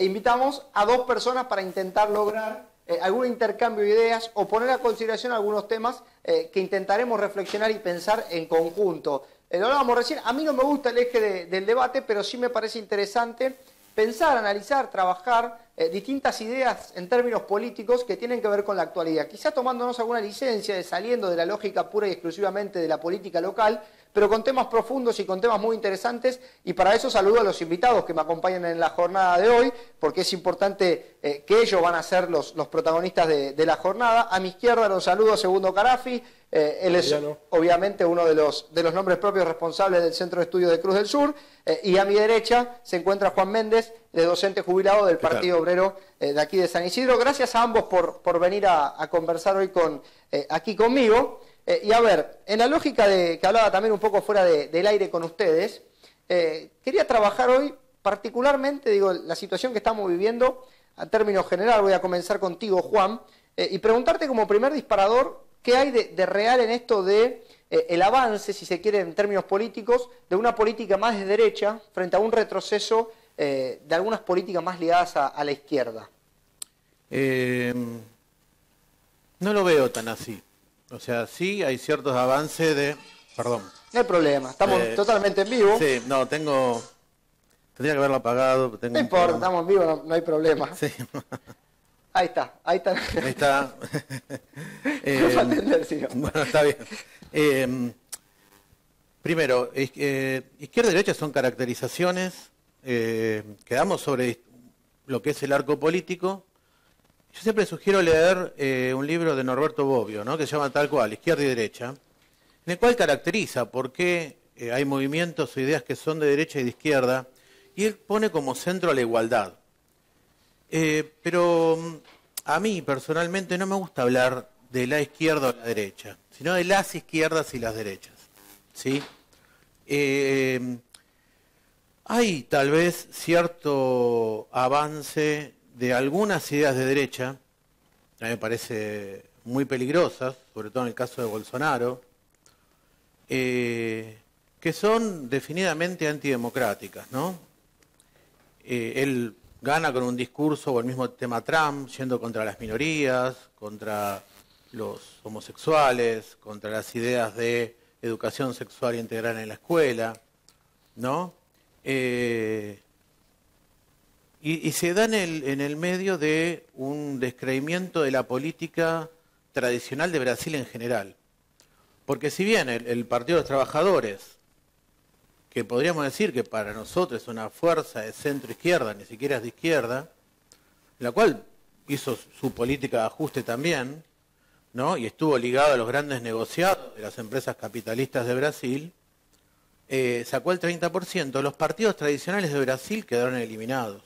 invitamos a 2 personas para intentar lograr algún intercambio de ideas o poner a consideración algunos temas que intentaremos reflexionar y pensar en conjunto. Lo hablábamos recién, a mí no me gusta el eje del debate, pero sí me parece interesante pensar, analizar, trabajar distintas ideas en términos políticos que tienen que ver con la actualidad. Quizá tomándonos alguna licencia, saliendo de la lógica pura y exclusivamente de la política local, pero con temas profundos y con temas muy interesantes, y para eso saludo a los invitados que me acompañan en la jornada de hoy, porque es importante que ellos van a ser los protagonistas de la jornada. A mi izquierda los saludo a Segundo Carafi, él es obviamente uno de los nombres propios responsables del Centro de Estudios de Cruz del Sur, y a mi derecha se encuentra Juan Méndez, de docente jubilado del Partido Obrero de aquí de San Isidro. Gracias a ambos por venir a conversar hoy aquí conmigo. Y a ver, en la lógica que hablaba también un poco fuera del aire con ustedes, quería trabajar hoy particularmente, digo, la situación que estamos viviendo a términos general. Voy a comenzar contigo, Juan, y preguntarte como primer disparador, ¿qué hay de real en esto de el avance, si se quiere, en términos políticos, de una política más de derecha frente a un retroceso de algunas políticas más ligadas a la izquierda? No lo veo tan así. O sea, sí hay ciertos avances de... Perdón. No hay problema, estamos totalmente en vivo. Sí, no, tendría que haberlo apagado. No importa, estamos en vivo, no hay problema. Sí. Ahí está. Ahí está. No va a atender, si no. Bueno, está bien. Primero, izquierda y derecha son caracterizaciones que damos sobre lo que es el arco político. Yo siempre sugiero leer un libro de Norberto Bobbio, ¿no?, que se llama tal cual, Izquierda y Derecha, en el cual caracteriza por qué hay movimientos o ideas que son de derecha y de izquierda, y él pone como centro a la igualdad. Pero a mí personalmente no me gusta hablar de la izquierda o la derecha, sino de las izquierdas y las derechas, ¿sí? Hay tal vez cierto avance de algunas ideas de derecha, a mí me parece muy peligrosas, sobre todo en el caso de Bolsonaro, que son definidamente antidemocráticas, ¿no? Él gana con un discurso, o el mismo tema Trump, yendo contra las minorías, contra los homosexuales, contra las ideas de educación sexual integral en la escuela, ¿no? Y se da en el medio de un descreimiento de la política tradicional de Brasil en general. Porque si bien el Partido de los Trabajadores, que podríamos decir que para nosotros es una fuerza de centro-izquierda, ni siquiera es de izquierda, la cual hizo su política de ajuste también, ¿no?, y estuvo ligado a los grandes negociados de las empresas capitalistas de Brasil, sacó el 30%, los partidos tradicionales de Brasil quedaron eliminados,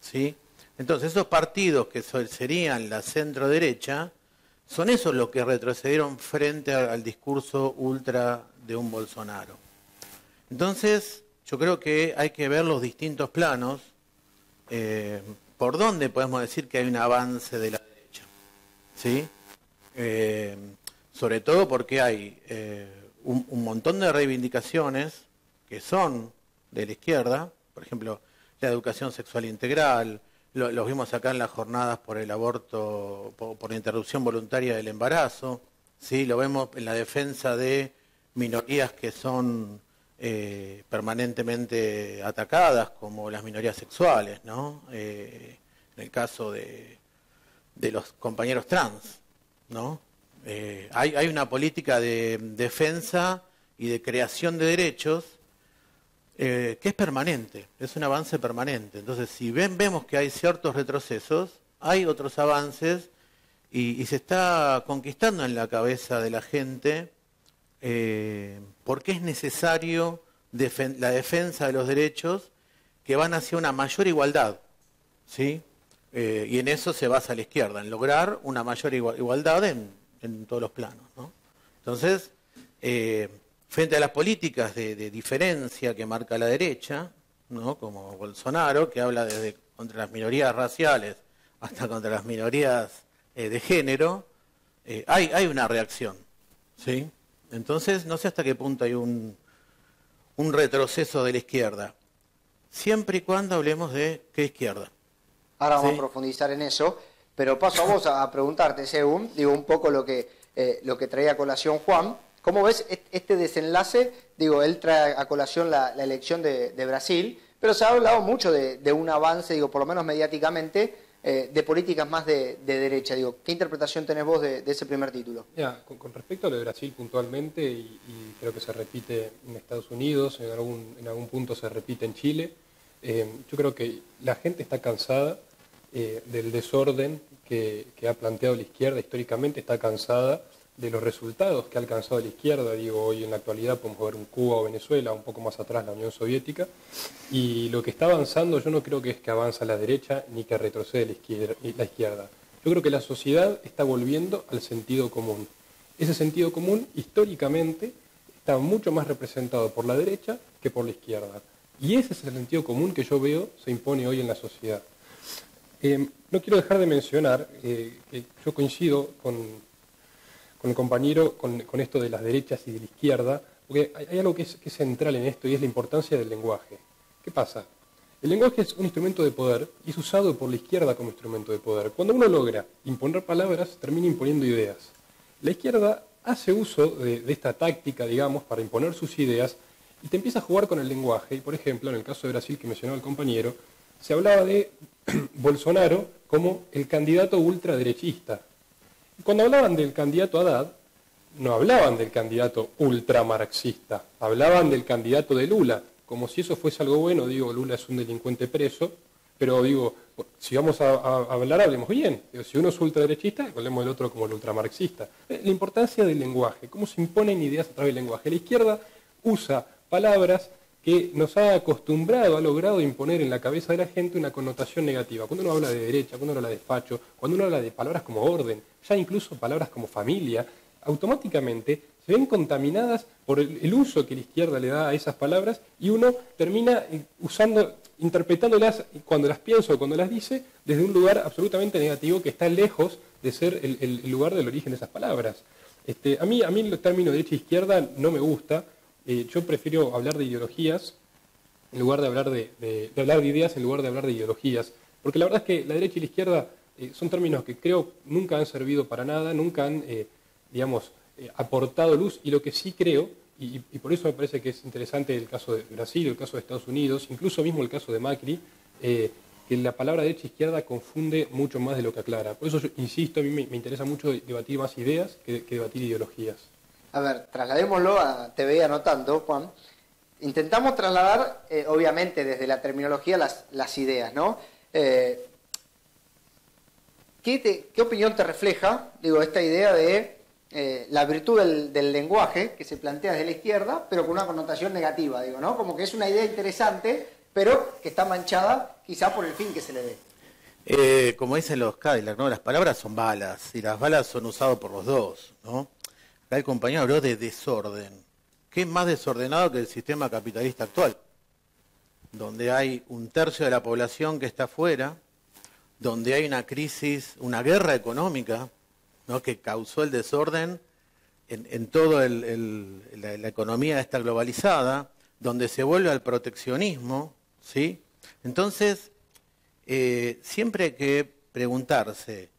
¿sí? Entonces esos partidos que serían la centro-derecha, son esos los que retrocedieron frente al discurso ultra de un Bolsonaro. Entonces yo creo que hay que ver los distintos planos, por donde podemos decir que hay un avance de la derecha, ¿sí? Sobre todo porque hay un montón de reivindicaciones que son de la izquierda, por ejemplo, la educación sexual integral, los vimos acá en las jornadas por el aborto, por la interrupción voluntaria del embarazo, ¿sí? Lo vemos en la defensa de minorías que son permanentemente atacadas, como las minorías sexuales, ¿no? En el caso de los compañeros trans, ¿no? Hay una política de defensa y de creación de derechos que es permanente, es un avance permanente. Entonces, si vemos que hay ciertos retrocesos, hay otros avances y se está conquistando en la cabeza de la gente porque es necesario la defensa de los derechos que van hacia una mayor igualdad, ¿sí? Y en eso se basa la izquierda, en lograr una mayor igualdad en todos los planos, ¿no? Entonces, frente a las políticas de diferencia que marca la derecha, ¿no?, como Bolsonaro, que habla desde contra las minorías raciales hasta contra las minorías de género, hay una reacción, ¿sí? Entonces, no sé hasta qué punto hay un retroceso de la izquierda, siempre y cuando hablemos de qué izquierda, Ahora vamos Sí. a profundizar en eso, pero paso a vos a preguntarte, según, digo, un poco lo que traía a colación Juan. ¿Cómo ves este desenlace? Digo, él trae a colación la elección de Brasil, pero se ha hablado mucho de un avance, digo, por lo menos mediáticamente, de políticas más de derecha. Digo, ¿qué interpretación tenés vos de ese primer título? Mira, con respecto a lo de Brasil puntualmente, y creo que se repite en Estados Unidos, en algún punto se repite en Chile, yo creo que la gente está cansada del desorden que ha planteado la izquierda históricamente, está cansada de los resultados que ha alcanzado la izquierda. Digo, hoy en la actualidad podemos ver un Cuba o Venezuela, un poco más atrás la Unión Soviética, y lo que está avanzando yo no creo que es que avanza la derecha ni que retrocede la izquierda. Yo creo que la sociedad está volviendo al sentido común. Ese sentido común históricamente está mucho más representado por la derecha que por la izquierda. Y ese es el sentido común que yo veo se impone hoy en la sociedad. No quiero dejar de mencionar que yo coincido con el compañero con esto de las derechas y de la izquierda, porque hay algo que es central en esto y es la importancia del lenguaje. ¿Qué pasa? El lenguaje es un instrumento de poder y es usado por la izquierda como instrumento de poder. Cuando uno logra imponer palabras, termina imponiendo ideas. La izquierda hace uso de esta táctica, digamos, para imponer sus ideas y te empieza a jugar con el lenguaje. Y, por ejemplo, en el caso de Brasil que mencionó el compañero, se hablaba de Bolsonaro como el candidato ultraderechista. Y cuando hablaban del candidato Haddad, no hablaban del candidato ultramarxista, hablaban del candidato de Lula, como si eso fuese algo bueno. Digo, Lula es un delincuente preso, pero digo, si vamos a hablar, hablemos bien. Digo, si uno es ultraderechista, hablemos del otro como el ultramarxista. La importancia del lenguaje, cómo se imponen ideas a través del lenguaje. La izquierda usa palabras que nos ha acostumbrado, ha logrado imponer en la cabeza de la gente una connotación negativa. Cuando uno habla de derecha, cuando uno habla de facho, cuando uno habla de palabras como orden, ya incluso palabras como familia, automáticamente se ven contaminadas por el uso que la izquierda le da a esas palabras y uno termina interpretándolas cuando las piensa o cuando las dice desde un lugar absolutamente negativo que está lejos de ser el lugar del origen de esas palabras. A mí el término derecha e izquierda no me gusta. Yo prefiero hablar de ideologías en lugar de hablar de hablar de ideas en lugar de hablar de ideologías, porque la verdad es que la derecha y la izquierda son términos que creo nunca han servido para nada, nunca han, aportado luz, y lo que sí creo, y por eso me parece que es interesante el caso de Brasil, el caso de Estados Unidos, incluso mismo el caso de Macri, que la palabra derecha e izquierda confunde mucho más de lo que aclara. Por eso yo insisto, a mí me interesa mucho debatir más ideas que debatir ideologías. A ver, trasladémoslo te veía anotando, Juan. Intentamos trasladar, obviamente, desde la terminología las ideas, ¿no? ¿Qué opinión te refleja, digo, esta idea de la virtud del lenguaje que se plantea desde la izquierda, pero con una connotación negativa, digo, ¿no? Como que es una idea interesante, pero que está manchada quizá por el fin que se le dé. Como dicen los Cadillac, ¿no? Las palabras son balas y las balas son usadas por los dos, ¿no? Acá el compañero habló de desorden. ¿Qué es más desordenado que el sistema capitalista actual? Donde hay un tercio de la población que está afuera, donde hay una crisis, una guerra económica, ¿no? Que causó el desorden en toda la economía esta globalizada, donde se vuelve al proteccionismo, ¿sí? Entonces, siempre hay que preguntarse,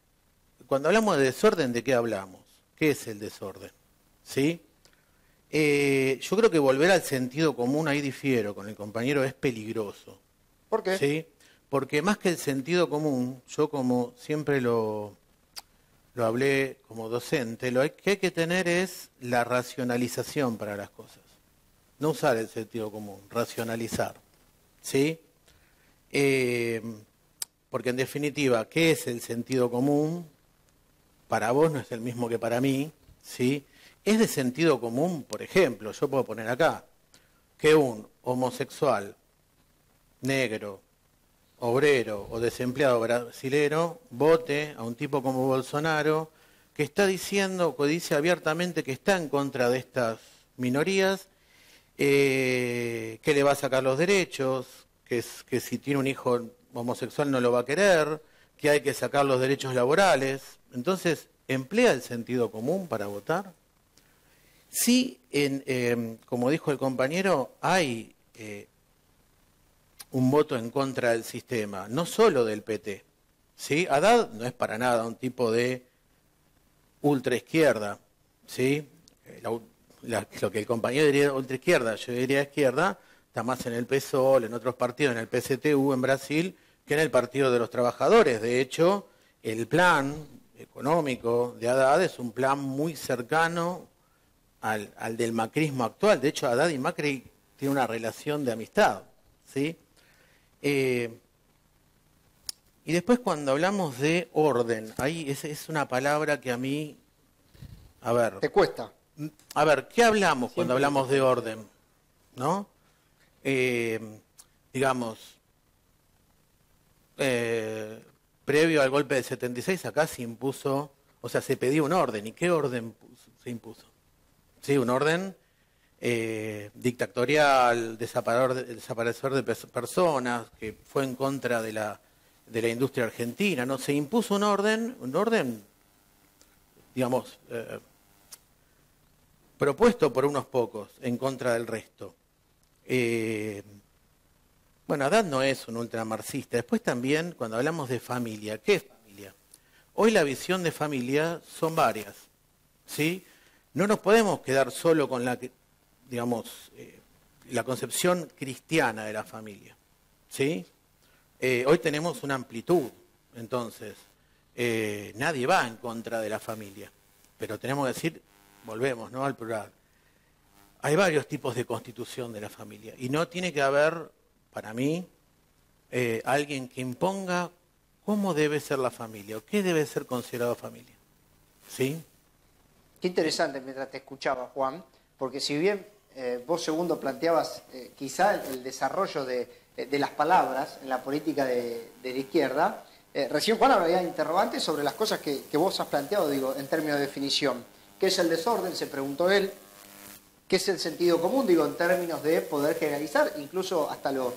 cuando hablamos de desorden, ¿de qué hablamos? ¿Qué es el desorden? ¿Sí? Yo creo que volver al sentido común, ahí difiero con el compañero, es peligroso. ¿Por qué? ¿Sí? Porque más que el sentido común, yo como siempre lo hablé como docente, lo que hay que tener es la racionalización para las cosas. No usar el sentido común, racionalizar. ¿Sí? Porque en definitiva, ¿qué es el sentido común? Para vos no es el mismo que para mí, ¿sí? Es de sentido común, por ejemplo, yo puedo poner acá, que un homosexual, negro, obrero o desempleado brasilero vote a un tipo como Bolsonaro, que está diciendo, que dice abiertamente que está en contra de estas minorías, que le va a sacar los derechos, que si tiene un hijo homosexual no lo va a querer, que hay que sacar los derechos laborales. Entonces, ¿emplea el sentido común para votar? Sí, como dijo el compañero, hay un voto en contra del sistema, no solo del PT, ¿sí? Haddad no es para nada un tipo de ultraizquierda, ¿sí? Lo que el compañero diría ultraizquierda, yo diría izquierda, está más en el PSOL, en otros partidos, en el PSTU en Brasil, que en el Partido de los Trabajadores. De hecho, el plan económico de Haddad es un plan muy cercano al del macrismo actual. De hecho, Haddad y Macri tienen una relación de amistad, ¿sí? Y después cuando hablamos de orden, ahí es una palabra que a mí, a ver... ¿Te cuesta? A ver, ¿qué hablamos cuando Siempre. hablamos de orden? ¿No? Digamos, previo al golpe del 76 acá se impuso, o sea, se pedía un orden. ¿Y qué orden se impuso? Sí, un orden dictatorial, desaparecer de personas, que fue en contra de la industria argentina, ¿no? Se impuso un orden, digamos, propuesto por unos pocos, en contra del resto. Bueno, Haddad no es un ultramarxista. Después también, cuando hablamos de familia, ¿qué es familia? Hoy la visión de familia son varias, ¿sí? No nos podemos quedar solo con la, digamos, la concepción cristiana de la familia, ¿sí? Hoy tenemos una amplitud, entonces, nadie va en contra de la familia, pero tenemos que decir, volvemos, ¿no?, al plural. Hay varios tipos de constitución de la familia y no tiene que haber, para mí, alguien que imponga cómo debe ser la familia o qué debe ser considerado familia, ¿sí? Qué interesante mientras te escuchaba, Juan, porque si bien vos, Segundo, planteabas quizá el desarrollo de las palabras en la política de la izquierda, recién Juan había interrogantes sobre las cosas que vos has planteado, digo, en términos de definición. ¿Qué es el desorden?, se preguntó él. ¿Qué es el sentido común? Digo, en términos de poder generalizar, incluso hasta lo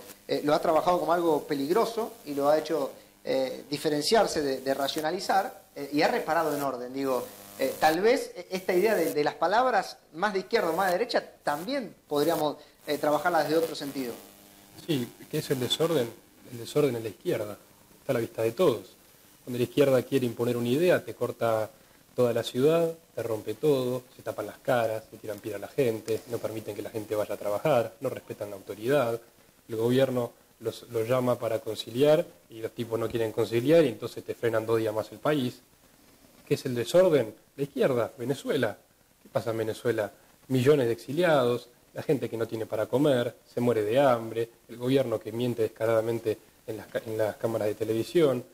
ha trabajado como algo peligroso y lo ha hecho diferenciarse de racionalizar y ha reparado en orden. Digo, tal vez esta idea de las palabras más de izquierda o más de derecha también podríamos trabajarla desde otro sentido. Sí, ¿qué es el desorden? El desorden en la izquierda, está a la vista de todos. Cuando la izquierda quiere imponer una idea, te corta toda la ciudad, te rompe todo, se tapan las caras, se tiran piedra a la gente, no permiten que la gente vaya a trabajar, no respetan la autoridad, el gobierno los llama para conciliar y los tipos no quieren conciliar y entonces te frenan 2 días más el país. ¿Qué es el desorden? La izquierda, Venezuela. ¿Qué pasa en Venezuela? Millones de exiliados, la gente que no tiene para comer, se muere de hambre, el gobierno que miente descaradamente en las cámaras de televisión.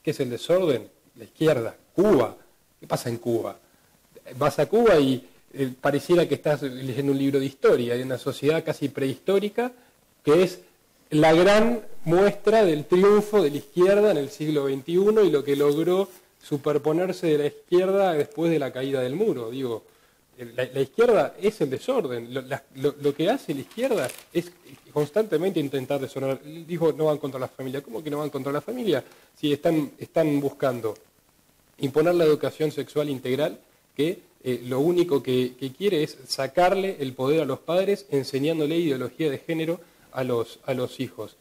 ¿Qué es el desorden? La izquierda, Cuba. ¿Qué pasa en Cuba? Vas a Cuba y pareciera que estás leyendo un libro de historia, de una sociedad casi prehistórica, que es la gran muestra del triunfo de la izquierda en el siglo XXI y lo que logró superponerse de la izquierda después de la caída del muro. Digo, la izquierda es el desorden. Lo que hace la izquierda es constantemente intentar desordenar. Dijo, no van contra la familia. ¿Cómo que no van contra la familia? Si están buscando imponer la educación sexual integral, que lo único que quiere es sacarle el poder a los padres enseñándole ideología de género a los hijos.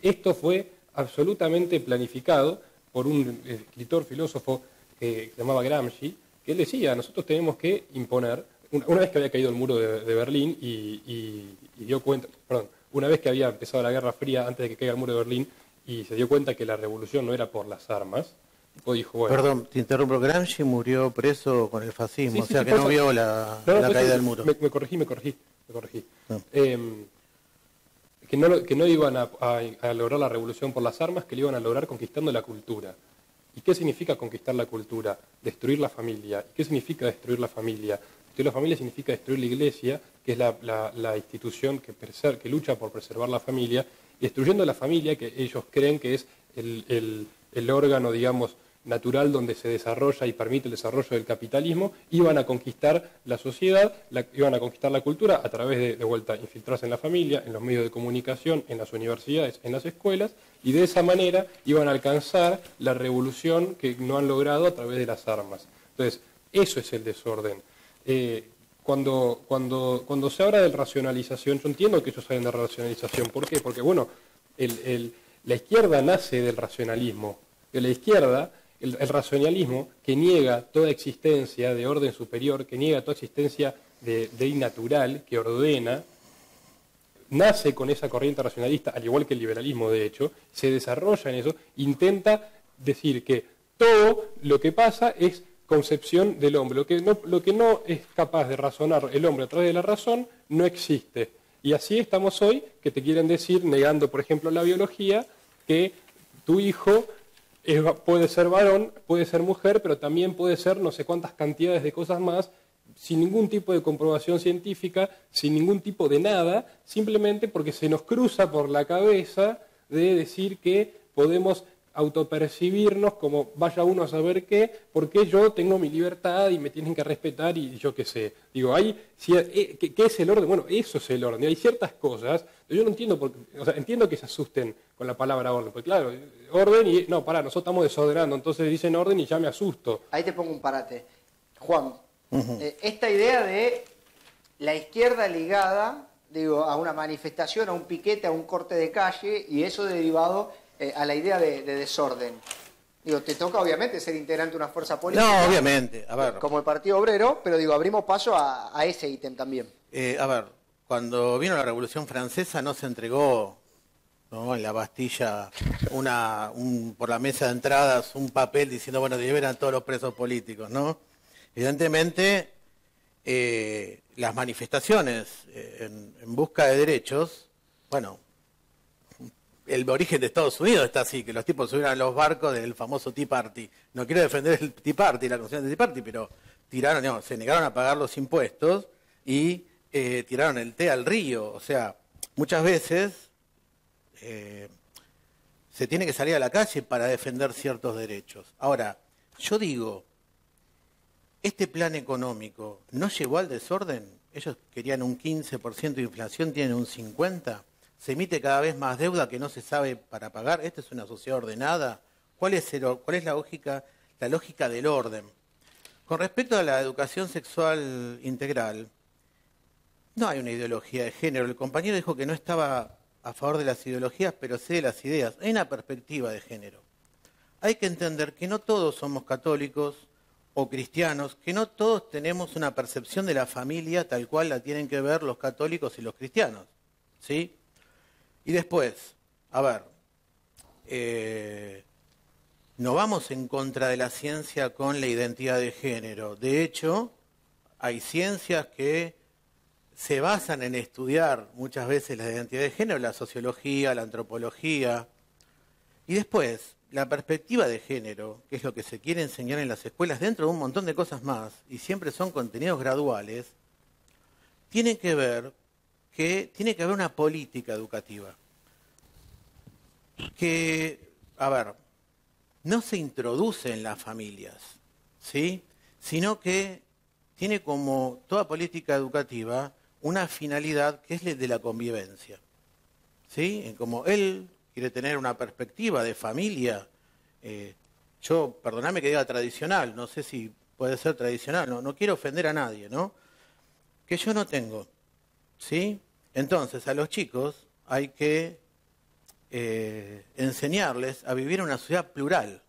Esto fue absolutamente planificado por un escritor filósofo que se llamaba Gramsci, que él decía, nosotros tenemos que imponer, una vez que había caído el muro de Berlín y dio cuenta, una vez que había empezado la Guerra Fría antes de que caiga el muro de Berlín y se dio cuenta que la revolución no era por las armas, dijo, bueno, perdón, te interrumpo, Gramsci murió preso con el fascismo, sí, o sea sí, que no vio la caída del muro. Me corregí. No. Que no iban a lograr la revolución por las armas, que lo iban a lograr conquistando la cultura. ¿Y qué significa conquistar la cultura? Destruir la familia. ¿Y qué significa destruir la familia? Destruir la familia significa destruir la iglesia, que es la institución que lucha por preservar la familia, y destruyendo la familia, que ellos creen que es el órgano, digamos, natural donde se desarrolla y permite el desarrollo del capitalismo, iban a conquistar la sociedad, iban a conquistar la cultura a través de vuelta, infiltrarse en la familia, en los medios de comunicación, en las universidades, en las escuelas, y de esa manera iban a alcanzar la revolución que no han logrado a través de las armas. Entonces, eso es el desorden. Cuando se habla de racionalización, yo entiendo que ellos hablan de racionalización. ¿Por qué? Porque, bueno, la izquierda nace del racionalismo. De la izquierda, el racionalismo que niega toda existencia de orden superior, que niega toda existencia de innatural, que ordena, nace con esa corriente racionalista, al igual que el liberalismo de hecho, se desarrolla en eso, intenta decir que todo lo que pasa es concepción del hombre, lo que no es capaz de razonar el hombre a través de la razón, no existe. Y así estamos hoy, que te quieren decir, negando por ejemplo la biología, que tu hijo puede ser varón, puede ser mujer, pero también puede ser no sé cuántas cantidades de cosas más, sin ningún tipo de comprobación científica, sin ningún tipo de nada, simplemente porque se nos cruza por la cabeza de decir que podemos autopercibirnos como vaya uno a saber qué, porque yo tengo mi libertad y me tienen que respetar y yo qué sé. Digo, ¿qué es el orden? Bueno, eso es el orden. Y hay ciertas cosas, yo no entiendo, entiendo que se asusten con la palabra orden, porque claro, orden y, no, pará, nosotros estamos desordenando, entonces dicen orden y ya me asusto. Ahí te pongo un parate. Juan, esta idea de la izquierda ligada, digo, a una manifestación, a un piquete, a un corte de calle, y eso derivado a la idea de desorden. Digo, te toca obviamente ser integrante de una fuerza política. No, obviamente, a ver. Como el Partido Obrero, pero digo, abrimos paso a ese ítem también. A ver, cuando vino la Revolución Francesa no se entregó, ¿no?, en la Bastilla por la mesa de entradas un papel diciendo, bueno, liberan todos los presos políticos, ¿no? Evidentemente, las manifestaciones en busca de derechos, bueno, el origen de Estados Unidos está así, que los tipos subieron a los barcos del famoso Tea Party. No quiero defender el Tea Party, la constitución del Tea Party, pero se negaron a pagar los impuestos y tiraron el té al río. O sea, muchas veces se tiene que salir a la calle para defender ciertos derechos. Ahora, yo digo, este plan económico no llevó al desorden. Ellos querían un 15% de inflación, tienen un 50%. Se emite cada vez más deuda que no se sabe para pagar. ¿Esta es una sociedad ordenada? ¿Cuál es la lógica del orden? Con respecto a la educación sexual integral, no hay una ideología de género. El compañero dijo que no estaba a favor de las ideologías, pero sí de las ideas. Hay una perspectiva de género. Hay que entender que no todos somos católicos o cristianos, que no todos tenemos una percepción de la familia tal cual la tienen que ver los católicos y los cristianos, ¿sí? Y después, a ver, no vamos en contra de la ciencia con la identidad de género. De hecho, hay ciencias que se basan en estudiar muchas veces la identidad de género, la sociología, la antropología. Y después, la perspectiva de género, que es lo que se quiere enseñar en las escuelas, dentro de un montón de cosas más, y siempre son contenidos graduales, tiene que ver que tiene que haber una política educativa que, a ver, no se introduce en las familias, ¿sí?, sino que tiene como toda política educativa una finalidad que es la de la convivencia, ¿sí? En como él quiere tener una perspectiva de familia, yo, perdóname que diga tradicional, no sé si puede ser tradicional, no quiero ofender a nadie, ¿no?, que yo no tengo, ¿sí? Entonces, a los chicos hay que enseñarles a vivir en una sociedad plural,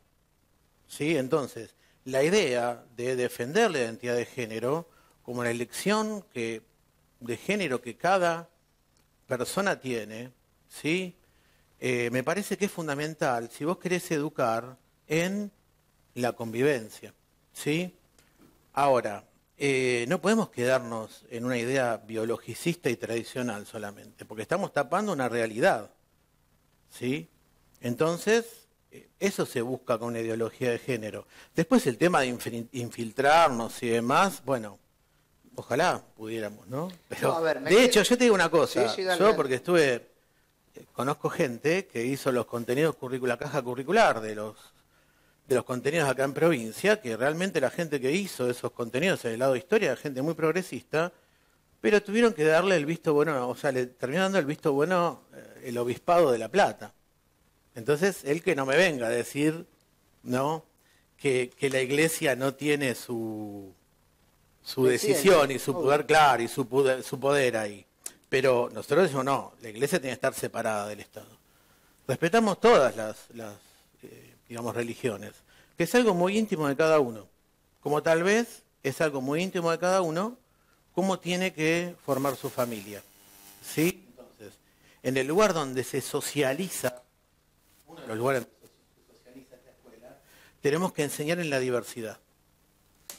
¿sí? Entonces, la idea de defender la identidad de género como la elección de género que cada persona tiene, ¿sí?, me parece que es fundamental si vos querés educar en la convivencia, ¿sí? Ahora, no podemos quedarnos en una idea biologicista y tradicional solamente, porque estamos tapando una realidad, ¿sí? Entonces, eso se busca con una ideología de género. Después el tema de infiltrarnos y demás, bueno, ojalá pudiéramos, ¿no? Pero, no, a ver, de hecho, yo te digo una cosa, sí, yo porque conozco gente que hizo los contenidos la caja curricular de los contenidos acá en provincia, que realmente la gente que hizo esos contenidos en el lado de historia era gente muy progresista, pero tuvieron que darle el visto bueno, o sea, le terminó dando el visto bueno el Obispado de La Plata. Entonces, él que no me venga a decir, ¿no?, que la Iglesia no tiene su decisión y su poder, claro, y su poder ahí. Pero nosotros decimos, no, la Iglesia tiene que estar separada del Estado. Respetamos todas las digamos, religiones, que es algo muy íntimo de cada uno, como tal vez es algo muy íntimo de cada uno, cómo tiene que formar su familia, ¿sí? Entonces, en el lugar donde se socializa, uno de los lugares donde se socializa es la escuela, tenemos que enseñar en la diversidad.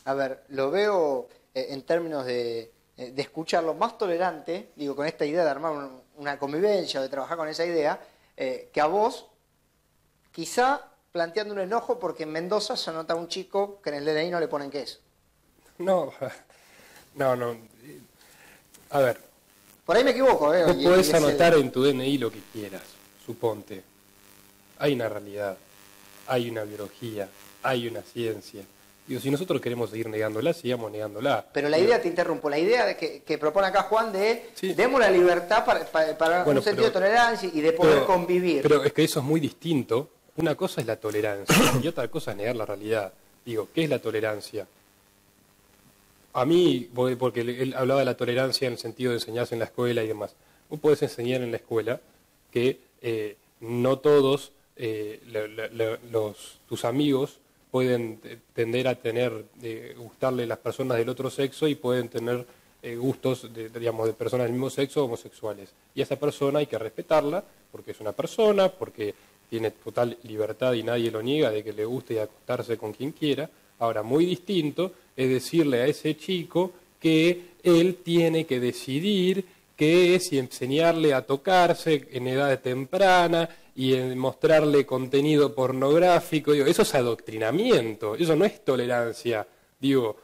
A ver, lo veo en términos de escucharlo más tolerante, digo, con esta idea de armar una convivencia o de trabajar con esa idea, que a vos, quizá planteando un enojo porque en Mendoza se nota un chico que en el DNI no le ponen queso. No. A ver. Por ahí me equivoco, Vos podés anotar en tu DNI lo que quieras, suponte. Hay una realidad, hay una biología, hay una ciencia. Digo, si nosotros queremos seguir negándola, sigamos negándola. Pero la idea, te interrumpo, la idea de que propone acá Juan de demos la libertad para un sentido de tolerancia y de poder convivir. Pero es que eso es muy distinto. Una cosa es la tolerancia y otra cosa es negar la realidad. Digo, ¿qué es la tolerancia? A mí, porque él hablaba de la tolerancia en el sentido de enseñarse en la escuela y demás. Vos podés enseñar en la escuela que no todos tus amigos pueden tender a gustarle las personas del otro sexo y pueden tener gustos de personas del mismo sexo homosexuales. Y a esa persona hay que respetarla porque es una persona, porque tiene total libertad y nadie lo niega de que le guste y acostarse con quien quiera. Ahora, muy distinto es decirle a ese chico que él tiene que decidir qué es y enseñarle a tocarse en edad temprana y en mostrarle contenido pornográfico. Digo, eso es adoctrinamiento, eso no es tolerancia. Digo,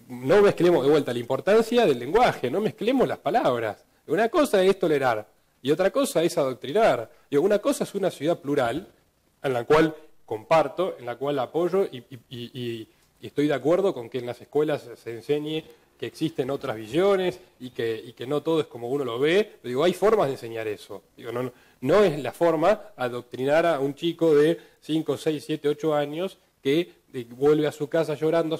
no mezclemos de vuelta la importancia del lenguaje, no mezclemos las palabras. Una cosa es tolerar y otra cosa es adoctrinar. Digo, una cosa es una ciudad plural en la cual comparto, en la cual apoyo y estoy de acuerdo con que en las escuelas se enseñe que existen otras visiones y que no todo es como uno lo ve. Pero digo, hay formas de enseñar eso. Digo, no es la forma adoctrinar a un chico de 5, 6, 7, 8 años que vuelve a su casa llorando,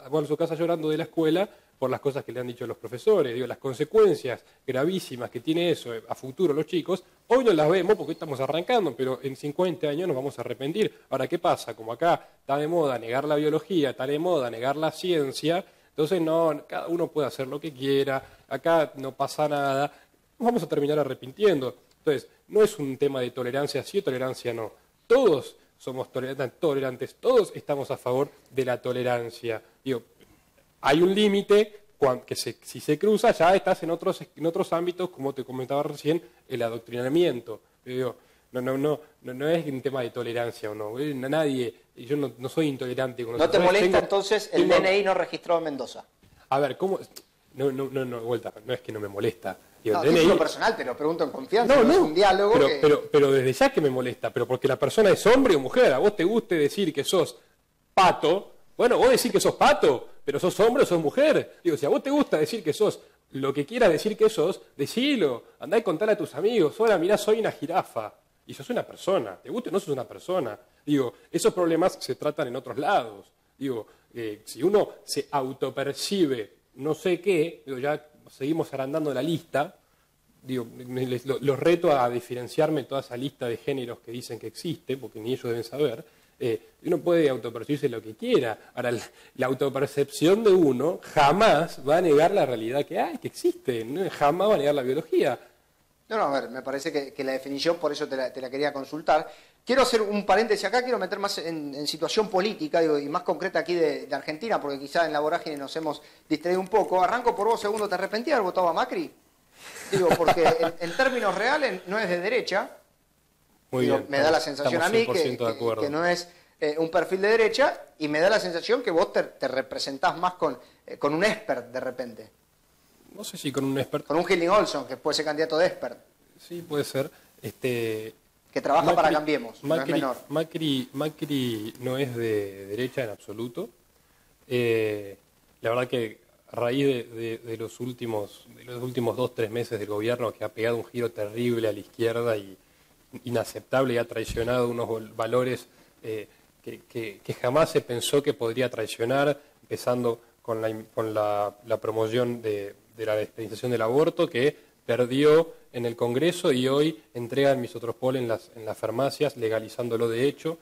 vuelve a su casa llorando de la escuela por las cosas que le han dicho los profesores. Digo, las consecuencias gravísimas que tiene eso a futuro los chicos, hoy no las vemos porque estamos arrancando, pero en 50 años nos vamos a arrepentir. Ahora, ¿qué pasa? Como acá está de moda negar la biología, está de moda negar la ciencia, entonces no, cada uno puede hacer lo que quiera, acá no pasa nada, nos vamos a terminar arrepintiendo. Entonces, no es un tema de tolerancia sí o tolerancia no. Todos somos tolerantes, todos estamos a favor de la tolerancia. Digo, hay un límite que si se cruza ya estás en otros ámbitos, como te comentaba recién, el adoctrinamiento. Digo, no es un tema de tolerancia o no. Nadie, yo no soy intolerante. ¿No te molesta entonces el DNI no registrado en Mendoza? A ver, ¿cómo? Vuelta, no es que no me molesta. Digo, no, DNI, personal, pero pregunto en confianza, no es un diálogo. Pero desde ya que me molesta, pero porque la persona es hombre o mujer, a vos te guste decir que sos pato, bueno, vos decís que sos pato, pero sos hombre o sos mujer. Digo, si a vos te gusta decir que sos lo que quieras decir que sos, decilo, andá y contale a tus amigos, hola, mirá, soy una jirafa, y sos una persona, te guste o no sos una persona. Digo, esos problemas se tratan en otros lados. Digo, si uno se autopercibe no sé qué, digo, ya seguimos agrandando la lista, digo, los reto a diferenciarme toda esa lista de géneros que dicen que existe, porque ni ellos deben saber. Uno puede autopercibirse lo que quiera. Ahora, la autopercepción de uno jamás va a negar la realidad que hay, que existe, jamás va a negar la biología. No, a ver, me parece que la definición, por eso te la quería consultar. Quiero hacer un paréntesis acá, quiero meter más en situación política, digo, y más concreta aquí de Argentina, porque quizá en la vorágine nos hemos distraído un poco. Arranco por vos, segundo, ¿te arrepentías de haber votado a Macri? Digo, porque en términos reales no es de derecha. Muy digo, bien, me da la sensación a mí que no es un perfil de derecha, y me da la sensación que vos te representás más con un expert de repente. No sé si con un expert. Con un Gilling Olson, que puede ser candidato de expert. Sí, puede ser. Que trabaja Macri, para Cambiemos, no es menor. Macri no es de derecha en absoluto. La verdad que a raíz de los últimos 2-3 meses del gobierno, que ha pegado un giro terrible a la izquierda y inaceptable y ha traicionado unos valores que jamás se pensó que podría traicionar, empezando con la promoción de la despenalización del aborto, que perdió en el Congreso y hoy entrega el Misotropol en las farmacias, legalizándolo de hecho.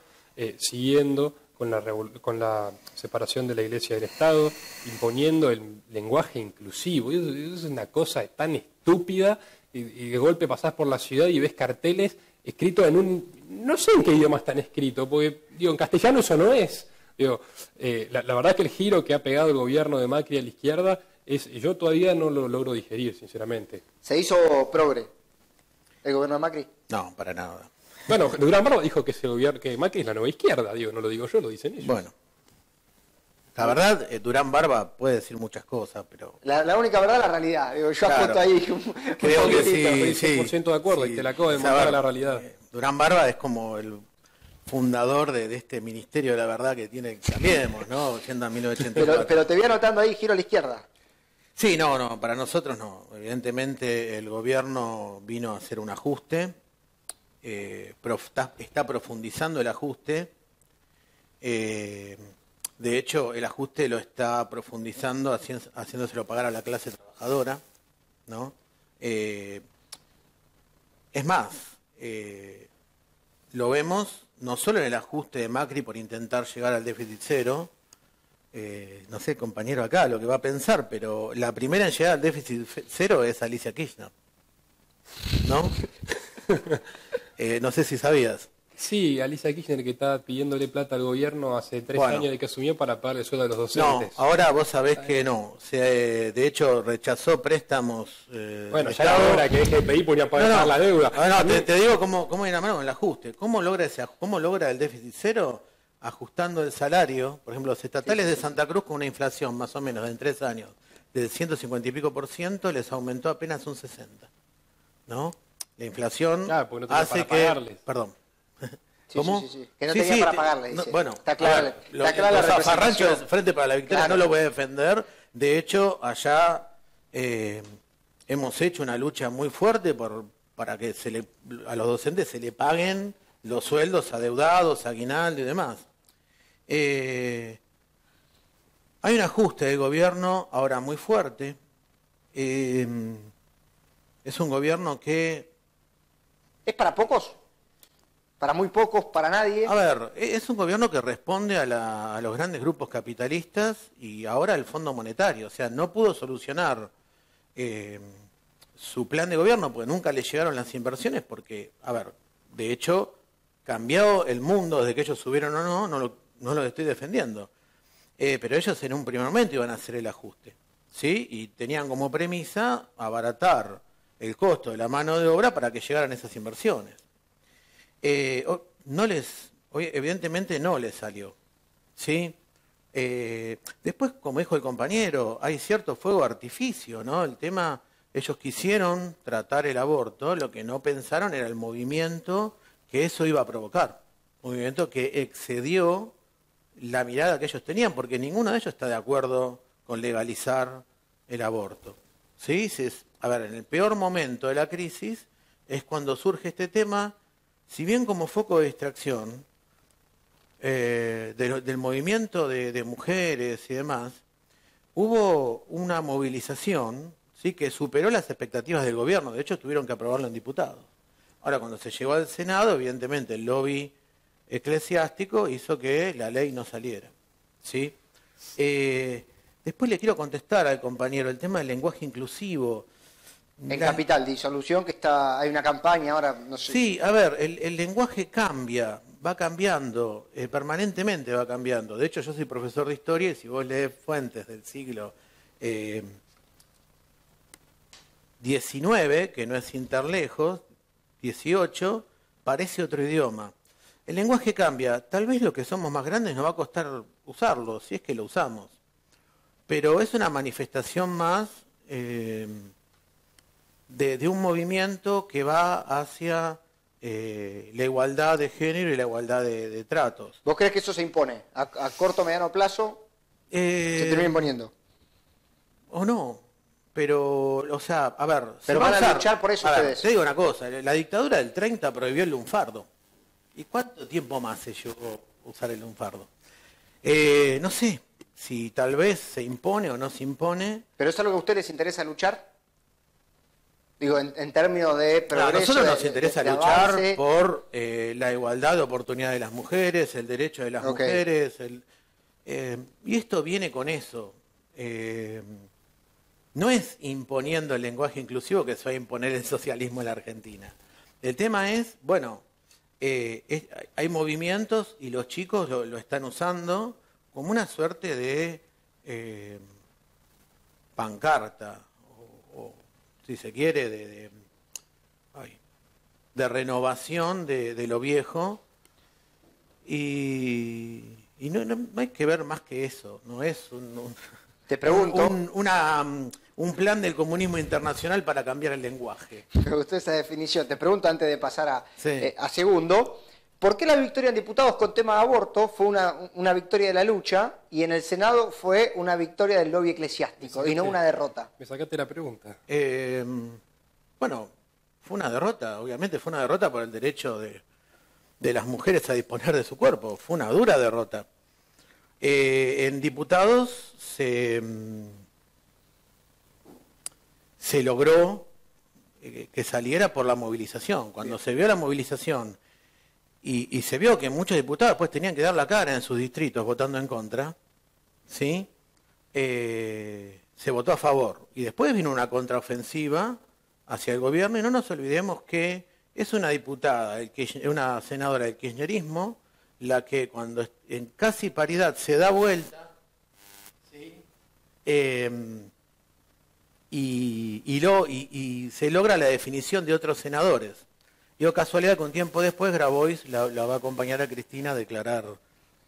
siguiendo con la separación de la Iglesia del Estado, imponiendo el lenguaje inclusivo. Eso es una cosa tan estúpida, y de golpe pasás por la ciudad y ves carteles escritos en no sé en qué idioma están escritos, porque en castellano eso no es. La verdad que el giro que ha pegado el gobierno de Macri a la izquierda, yo todavía no lo logro digerir, sinceramente. ¿Se hizo progre el gobierno de Macri? No, para nada. Bueno, Durán Barba dijo que Macri es la nueva izquierda, no lo digo yo, lo dicen ellos. Bueno, la verdad, Durán Barba puede decir muchas cosas, pero... La única verdad es la realidad. Yo claro, apunto ahí creo que estoy 100% de acuerdo, y te la acabo de mostrar a la realidad. Durán Barba es como el fundador de este Ministerio de la Verdad que tiene Cambiemos, ¿no? Yendo a 1984. Pero te voy anotando ahí, giro a la izquierda. Sí, no, para nosotros no. Evidentemente el gobierno vino a hacer un ajuste, está profundizando el ajuste. De hecho, el ajuste lo está profundizando haciéndoselo pagar a la clase trabajadora, ¿no? Es más, lo vemos no solo en el ajuste de Macri por intentar llegar al déficit cero. No sé, compañero acá, lo que va a pensar, pero la primera en llegar al déficit cero es Alicia Kirchner, ¿no? No sé si sabías. Sí, Alicia Kirchner, que está pidiéndole plata al gobierno hace 3 años de que asumió para pagar el sueldo a los docentes. No, ahora vos sabés que no. De hecho, rechazó préstamos. Bueno, ya era hora que deje de pedir por pagar la deuda. Te digo cómo viene la mano con el ajuste. ¿Cómo logra el déficit cero? Ajustando el salario, por ejemplo, los estatales de Santa Cruz con una inflación más o menos en 3 años del 150 y pico %, les aumentó apenas un 60, ¿no? La inflación hace que... Pagarles. Perdón. Sí, ¿cómo? Sí. Que no tenía para pagarle, dice. Bueno, está clara los la zafarranchos de Frente para la Victoria no lo voy a defender. De hecho, allá hemos hecho una lucha muy fuerte para que a los docentes se le paguen los sueldos adeudados, aguinaldo y demás. Hay un ajuste del gobierno ahora muy fuerte. Es un gobierno que... ¿Es para pocos? ¿Para muy pocos? ¿Para nadie? A ver, es un gobierno que responde a los grandes grupos capitalistas y ahora al Fondo Monetario. O sea, no pudo solucionar su plan de gobierno porque nunca le llegaron las inversiones porque, a ver, de hecho, cambió el mundo desde que ellos subieron o no lo estoy defendiendo. Pero ellos en un primer momento iban a hacer el ajuste, ¿sí? Y tenían como premisa abaratar el costo de la mano de obra para que llegaran esas inversiones. Evidentemente no les salió, ¿sí? Después, como dijo el compañero, hay cierto fuego de artificio, ¿no? El tema, ellos quisieron tratar el aborto, lo que no pensaron era el movimiento que eso iba a provocar, un movimiento que excedió la mirada que ellos tenían, porque ninguno de ellos está de acuerdo con legalizar el aborto, ¿sí? A ver, en el peor momento de la crisis es cuando surge este tema, si bien como foco de distracción del movimiento de mujeres y demás, hubo una movilización, ¿sí?, que superó las expectativas del gobierno. De hecho, tuvieron que aprobarlo en diputados. Ahora, cuando se llegó al Senado, evidentemente el lobby eclesiástico hizo que la ley no saliera, ¿sí? Después le quiero contestar al compañero el tema del lenguaje inclusivo. En Capital, disolución, que hay una campaña ahora, no sé. Sí, a ver, el lenguaje va cambiando, permanentemente va cambiando. De hecho, yo soy profesor de historia y si vos lees fuentes del siglo XIX, que no es interlejos, 18, parece otro idioma. El lenguaje cambia. Tal vez lo que somos más grandes nos va a costar usarlo, si es que lo usamos. Pero es una manifestación más... de un movimiento que va hacia la igualdad de género y la igualdad de tratos. ¿Vos crees que eso se impone? ¿A corto o mediano plazo se termina imponiendo? O no, pero, o sea, a ver... Pero van a luchar por eso ustedes. Te digo una cosa, la dictadura del 30 prohibió el lunfardo. ¿Y cuánto tiempo más se llevó usar el lunfardo? No sé si tal vez se impone o no se impone. ¿Pero es algo que a ustedes les interesa luchar? Digo, en términos de progreso. A nosotros nos interesa de luchar avance. por la igualdad de oportunidad de las mujeres, el derecho de las mujeres. Y esto viene con eso. No es imponiendo el lenguaje inclusivo que se va a imponer el socialismo en la Argentina. El tema es, bueno, hay movimientos y los chicos lo están usando como una suerte de pancarta, o si se quiere, de renovación de lo viejo. Y no hay que ver más que eso, no es Te pregunto, un plan del comunismo internacional para cambiar el lenguaje. me gustó esa definición, te pregunto antes de pasar Sí. a segundo, ¿por qué la victoria en diputados con tema de aborto fue una victoria de la lucha y en el Senado fue una victoria del lobby eclesiástico y no una derrota? Me sacaste la pregunta. Bueno, fue una derrota, obviamente fue una derrota por el derecho de las mujeres a disponer de su cuerpo, fue una dura derrota. En diputados se logró que saliera por la movilización. Cuando se vio la movilización y se vio que muchos diputados pues tenían que dar la cara en sus distritos votando en contra, ¿sí? Se votó a favor. Y después vino una contraofensiva hacia el gobierno y no nos olvidemos que es una diputada, una senadora del kirchnerismo, la que cuando en casi paridad se da vuelta, ¿sí? Y se logra la definición de otros senadores. Y casualidad que un tiempo después Grabois la va a acompañar a Cristina a declarar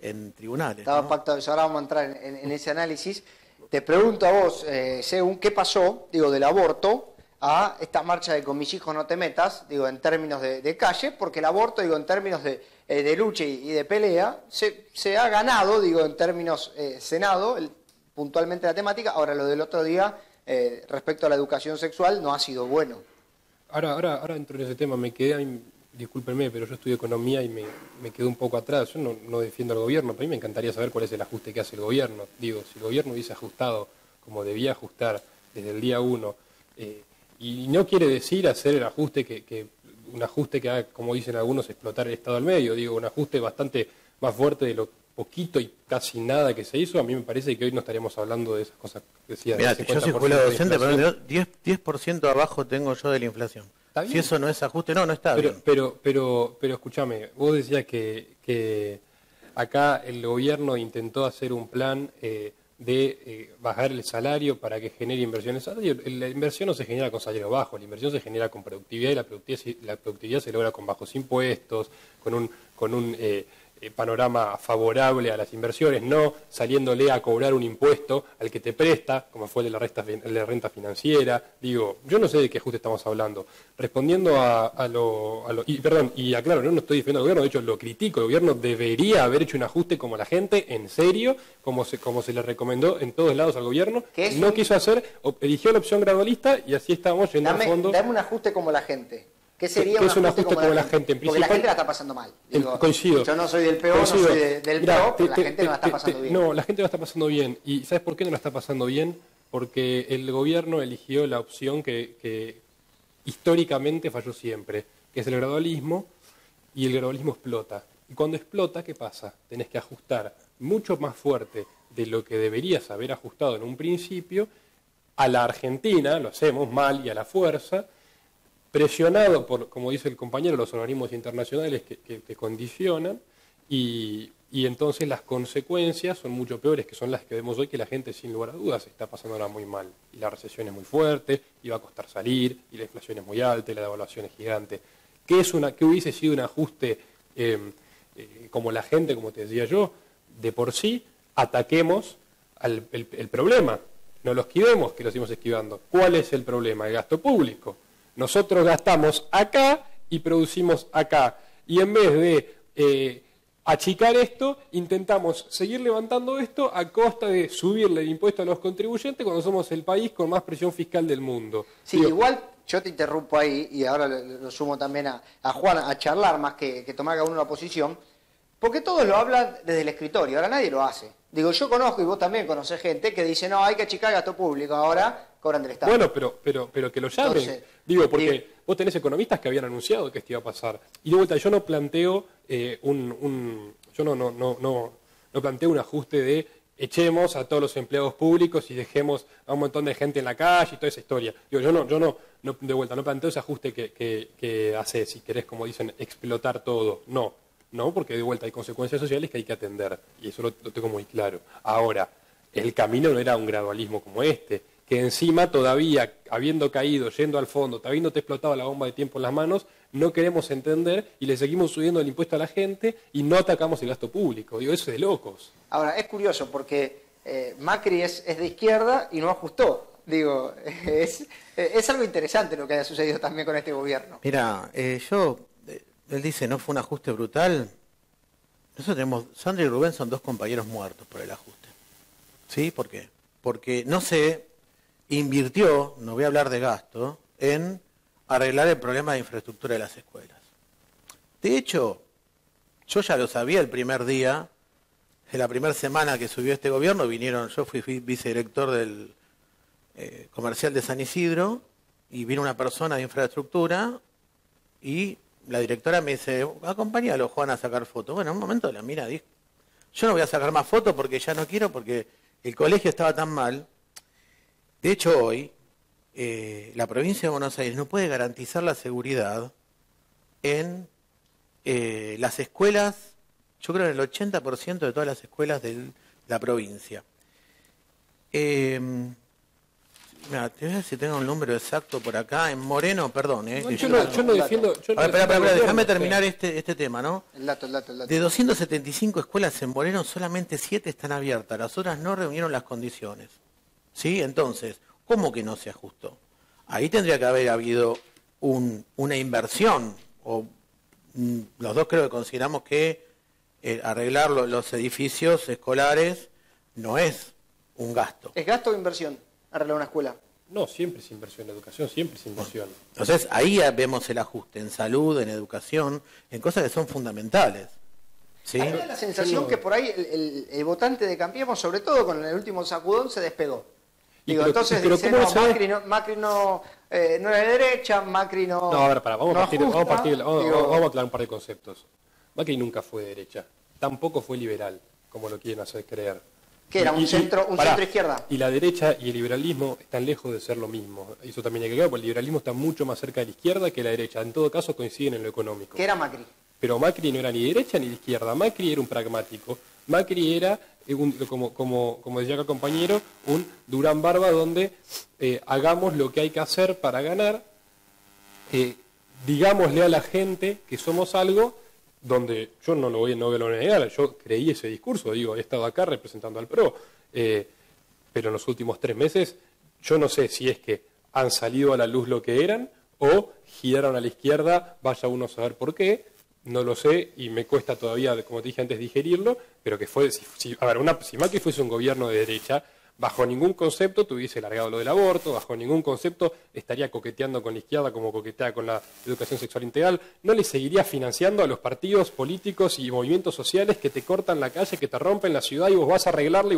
en tribunales. Estaba ¿no? pactado eso, ahora vamos a entrar en ese análisis. Te pregunto a vos, según qué pasó, digo, del aborto a esta marcha de Con mis hijos no te metas, digo, en términos de calle, porque el aborto, digo, en términos de lucha y de pelea, se ha ganado, digo, en términos Senado, puntualmente la temática. Ahora, lo del otro día, respecto a la educación sexual, no ha sido bueno. Ahora entro en ese tema, discúlpenme, pero yo estudio economía y me quedo un poco atrás. Yo no defiendo al gobierno, pero a mí me encantaría saber cuál es el ajuste que hace el gobierno. Digo, si el gobierno hubiese ajustado como debía ajustar desde el día 1, y no quiere decir hacer el ajuste un ajuste que haga, como dicen algunos, explotar el Estado al medio. Digo, un ajuste bastante más fuerte de lo poquito y casi nada que se hizo. A mí me parece que hoy no estaríamos hablando de esas cosas que decía. Mirá, yo soy jubilado docente, pero 10% abajo tengo yo de la inflación. Si eso no es ajuste, no está bien. Pero escúchame, vos decías que acá el gobierno intentó hacer un plan de bajar el salario para que genere inversiones. La inversión no se genera con salario bajo, la inversión se genera con productividad y la productividad se logra con bajos impuestos, con un panorama favorable a las inversiones, no saliéndole a cobrar un impuesto al que te presta, como fue el de la renta financiera. Digo, yo no sé de qué ajuste estamos hablando. Respondiendo y aclaro, no estoy defendiendo al gobierno, de hecho lo critico. El gobierno debería haber hecho un ajuste como la gente, en serio, como se le recomendó en todos lados al gobierno. No quiso hacer, eligió la opción gradualista y así estamos yendo a fondo. Dame un ajuste como la gente. ¿Qué sería ¿Qué es un ajuste como la gente? Porque la gente la está pasando mal. Digo, coincido. Yo no soy del PO, no soy del PRO, pero la gente no la está pasando bien. No, la gente no la está pasando bien. ¿Y sabes por qué no la está pasando bien? Porque el gobierno eligió la opción que históricamente falló siempre, que es el gradualismo, y el gradualismo explota. Y cuando explota, ¿qué pasa? Tenés que ajustar mucho más fuerte de lo que deberías haber ajustado en un principio a la Argentina, lo hacemos mal y a la fuerza, presionado por, como dice el compañero, los organismos internacionales que condicionan, y entonces las consecuencias son mucho peores, que son las que vemos hoy, que la gente sin lugar a dudas está pasándola muy mal. Y la recesión es muy fuerte, y va a costar salir, y la inflación es muy alta, y la devaluación es gigante. ¿Qué hubiese sido un ajuste como la gente, como te decía yo, de por sí, ataquemos el problema? No lo esquivemos, que lo seguimos esquivando. ¿Cuál es el problema? El gasto público. Nosotros gastamos acá y producimos acá. Y en vez de achicar esto, intentamos seguir levantando esto a costa de subirle el impuesto a los contribuyentes cuando somos el país con más presión fiscal del mundo. Sí, igual yo te interrumpo ahí y ahora lo sumo también a Juan a charlar más que tomar cada uno una posición, porque todos lo hablan desde el escritorio, ahora nadie lo hace. Digo, yo conozco, y vos también conocés gente que dice, no, hay que achicar gasto público, ahora cobran del Estado. Bueno, pero que lo llamen. Entonces, digo, porque vos tenés economistas que habían anunciado que esto iba a pasar. Y de vuelta, yo no planteo yo no planteo un ajuste de echemos a todos los empleados públicos y dejemos a un montón de gente en la calle y toda esa historia. Digo, yo no de vuelta, no planteo ese ajuste que hace, si querés, como dicen, explotar todo. No, porque de vuelta hay consecuencias sociales que hay que atender, y eso lo tengo muy claro. Ahora, el camino no era un gradualismo como este, que encima todavía, habiendo caído, yendo al fondo, habiéndote explotado la bomba de tiempo en las manos, no queremos entender y le seguimos subiendo el impuesto a la gente y no atacamos el gasto público. Digo, eso es de locos. Ahora, es curioso porque Macri es de izquierda y no ajustó. Digo, es algo interesante lo que haya sucedido también con este gobierno. Mira, él dice, no fue un ajuste brutal. Nosotros tenemos, Sandra y Rubén son dos compañeros muertos por el ajuste. ¿Sí? ¿Por qué? Porque no se invirtió, no voy a hablar de gasto, en arreglar el problema de infraestructura de las escuelas. De hecho, yo ya lo sabía el primer día, en la primera semana que subió este gobierno, yo fui vicedirector del comercial de San Isidro, y vino una persona de infraestructura, y la directora me dice, acompáñalo, Juan, a sacar fotos. Bueno, en un momento la mira, dijo, yo no voy a sacar más fotos porque ya no quiero, porque el colegio estaba tan mal. De hecho, hoy, la provincia de Buenos Aires no puede garantizar la seguridad en las escuelas, yo creo en el 80% de todas las escuelas de la provincia. Mira, te voy a ver si tengo un número exacto por acá. En Moreno, perdón. Yo no defiendo... Espera, déjame terminar este tema, ¿no? El dato. De 275 escuelas en Moreno, solamente 7 están abiertas. Las otras no reunieron las condiciones. ¿Sí? Entonces, ¿cómo que no se ajustó? Ahí tendría que haber habido una inversión. Los dos creo que consideramos que arreglar los edificios escolares no es un gasto. ¿Es gasto o inversión arreglar una escuela? No, siempre es inversión. En educación siempre es inversión. Entonces, ahí vemos el ajuste en salud, en educación, en cosas que son fundamentales. ¿Sí? A mí me da la sensación que por ahí el votante de Cambiemos, sobre todo con el último sacudón, se despegó. Digo, entonces dice, no, Macri no es de derecha, Macri no... No, a ver, vamos a aclarar un par de conceptos. Macri nunca fue de derecha, tampoco fue liberal, como lo quieren hacer creer. ¿Qué era? ¿Un centro izquierda? Y la derecha y el liberalismo están lejos de ser lo mismo. Eso también hay que ver, porque el liberalismo está mucho más cerca de la izquierda que la derecha. En todo caso coinciden en lo económico. ¿Qué era Macri? Pero Macri no era ni de derecha ni de izquierda. Macri era un pragmático. Macri era, como decía acá el compañero, un Durán Barba donde hagamos lo que hay que hacer para ganar, digámosle a la gente que somos algo, donde yo no lo voy a negar, yo creí ese discurso, he estado acá representando al PRO, pero en los últimos 3 meses yo no sé si es que han salido a la luz lo que eran o giraron a la izquierda, vaya uno a saber por qué, no lo sé y me cuesta todavía, como te dije antes, digerirlo, pero que fue, si Macri fuese un gobierno de derecha, bajo ningún concepto tuviese largado lo del aborto, bajo ningún concepto estaría coqueteando con la izquierda como coquetea con la educación sexual integral, no le seguiría financiando a los partidos políticos y movimientos sociales que te cortan la calle, que te rompen la ciudad y vos vas a arreglarla y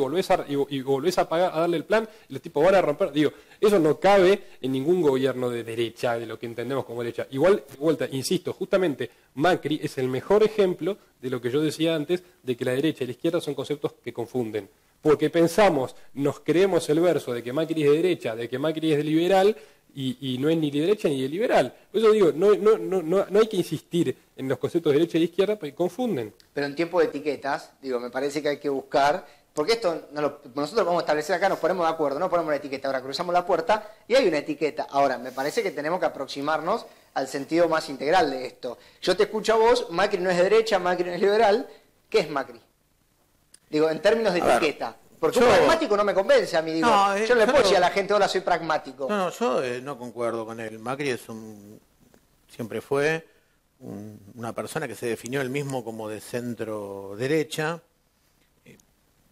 volvés a pagar, a darle el plan y los tipos van a romper. Digo, eso no cabe en ningún gobierno de derecha, de lo que entendemos como derecha. Igual, de vuelta, insisto, justamente Macri es el mejor ejemplo de lo que yo decía antes, de que la derecha y la izquierda son conceptos que confunden. Porque pensamos, nos creemos el verso de que Macri es de derecha, de que Macri es de liberal, y no es ni de derecha ni de liberal. Por eso digo, no hay que insistir en los conceptos de derecha y de izquierda, porque confunden. Pero en tiempo de etiquetas, me parece que hay que buscar, porque esto nosotros vamos a establecer acá, nos ponemos de acuerdo, no ponemos una etiqueta, ahora cruzamos la puerta y hay una etiqueta. Ahora, me parece que tenemos que aproximarnos al sentido más integral de esto. Yo te escucho a vos, Macri no es de derecha, Macri no es liberal, ¿qué es Macri? En términos de etiqueta. Porque un pragmático no me convence a mí, yo no le puedo decir a la gente, hola, soy pragmático. Yo no concuerdo con él. Macri siempre fue una persona que se definió él mismo como de centro derecha,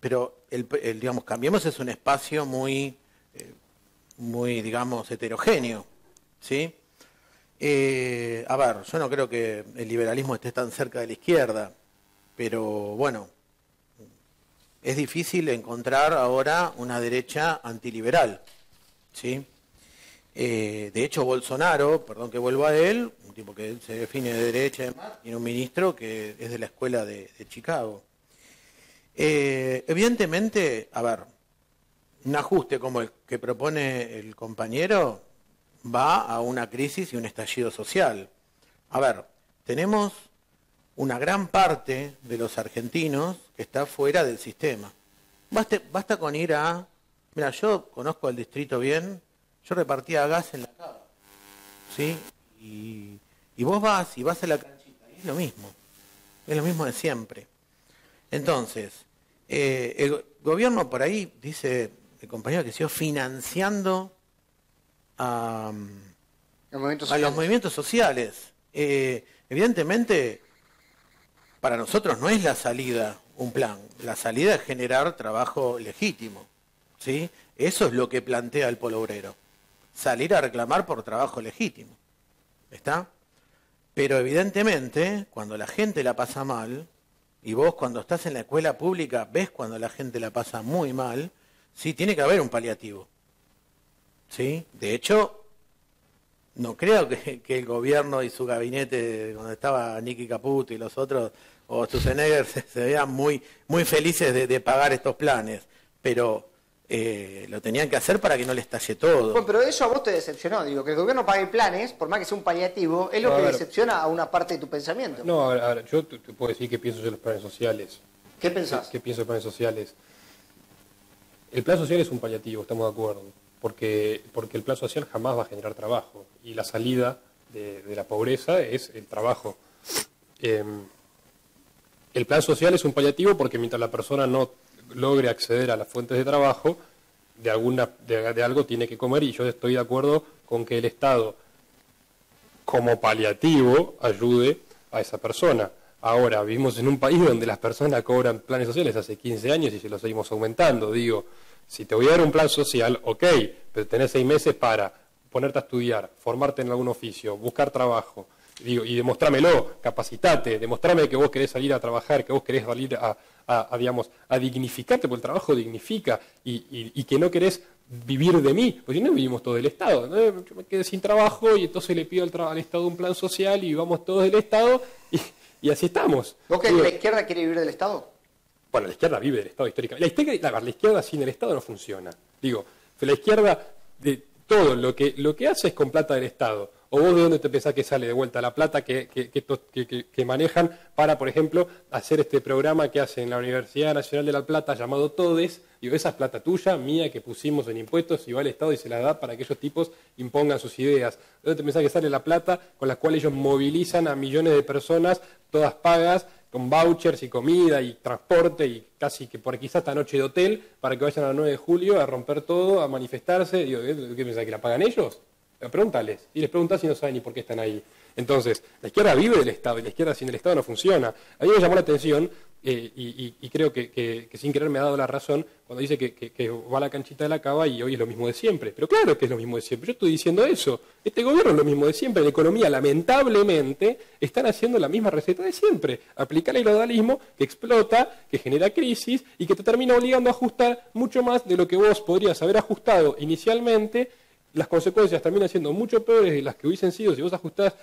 pero digamos, Cambiemos es un espacio muy digamos, heterogéneo, ¿sí? A ver, yo no creo que el liberalismo esté tan cerca de la izquierda, pero bueno, es difícil encontrar ahora una derecha antiliberal, ¿sí? De hecho, Bolsonaro, perdón que vuelva a él, un tipo que se define de derecha y demás, tiene un ministro que es de la escuela de Chicago. Evidentemente, a ver, un ajuste como el que propone el compañero va a una crisis y un estallido social. A ver, tenemos una gran parte de los argentinos que está fuera del sistema. Basta con ir a... Mira, yo conozco el distrito bien, yo repartía gas en la cava, ¿sí? Y vos vas a la canchita, y es lo mismo de siempre. Entonces, el gobierno por ahí, dice el compañero, que siguió financiando a los movimientos sociales. Evidentemente, para nosotros no es la salida un plan, la salida es generar trabajo legítimo, ¿sí? Eso es lo que plantea el Polo Obrero, salir a reclamar por trabajo legítimo, ¿está? Pero evidentemente, cuando la gente la pasa mal, y vos cuando estás en la escuela pública ves cuando la gente la pasa muy mal, sí, tiene que haber un paliativo, ¿sí? De hecho, no creo que el gobierno y su gabinete, donde estaba Nicky Caputo y los otros, o Sturzenegger, se vean muy felices de pagar estos planes, pero lo tenían que hacer para que no les talle todo. Bueno, pero eso a vos te decepcionó, digo, que el gobierno pague planes, por más que sea un paliativo, es lo que decepciona a una parte de tu pensamiento. No, a ver, yo te puedo decir qué pienso de los planes sociales. ¿Qué pensás? ¿Qué pienso de planes sociales? El plan social es un paliativo, estamos de acuerdo, porque el plan social jamás va a generar trabajo, y la salida de la pobreza es el trabajo. El plan social es un paliativo porque mientras la persona no logre acceder a las fuentes de trabajo, de algo tiene que comer, y yo estoy de acuerdo con que el Estado, como paliativo, ayude a esa persona. Ahora, vivimos en un país donde las personas cobran planes sociales hace 15 años y se los seguimos aumentando. Digo, si te voy a dar un plan social, ok, pero tenés 6 meses para ponerte a estudiar, formarte en algún oficio, buscar trabajo, digo, y demostrámelo, capacitate, demostrame que vos querés salir a trabajar, que vos querés salir a dignificarte, porque el trabajo dignifica, y que no querés vivir de mí, porque si no vivimos todo del Estado, ¿no? Yo me quedé sin trabajo y entonces le pido al Estado un plan social y vamos todos del Estado y así estamos. ¿Vos crees que la izquierda quiere vivir del Estado? Bueno, la izquierda vive del Estado históricamente. La izquierda sin el Estado no funciona. Digo, la izquierda de todo lo que hace es con plata del Estado. ¿O vos de dónde te pensás que sale de vuelta la plata que manejan para, por ejemplo, hacer este programa que hacen en la Universidad Nacional de La Plata llamado TODES? Digo, esa es plata tuya, mía, que pusimos en impuestos, y va al Estado y se la da para que esos tipos impongan sus ideas. ¿De dónde te pensás que sale la plata con la cual ellos movilizan a millones de personas, todas pagas, con vouchers y comida y transporte y casi que por quizás esta noche de hotel, para que vayan al 9 de julio a romper todo, a manifestarse? Digo, ¿qué pensás, que la pagan ellos? Pregúntales, y les preguntás si no saben ni por qué están ahí. Entonces, la izquierda vive del Estado, y la izquierda sin el Estado no funciona. A mí me llamó la atención, y creo que sin querer me ha dado la razón, cuando dice que va a la canchita de la cava y hoy es lo mismo de siempre. Pero claro que es lo mismo de siempre, yo estoy diciendo eso. Este gobierno es lo mismo de siempre. En economía, lamentablemente, están haciendo la misma receta de siempre. Aplicar el feudalismo que explota, que genera crisis y que te termina obligando a ajustar mucho más de lo que vos podrías haber ajustado inicialmente. Las consecuencias terminan siendo mucho peores de las que hubiesen sido si vos ajustás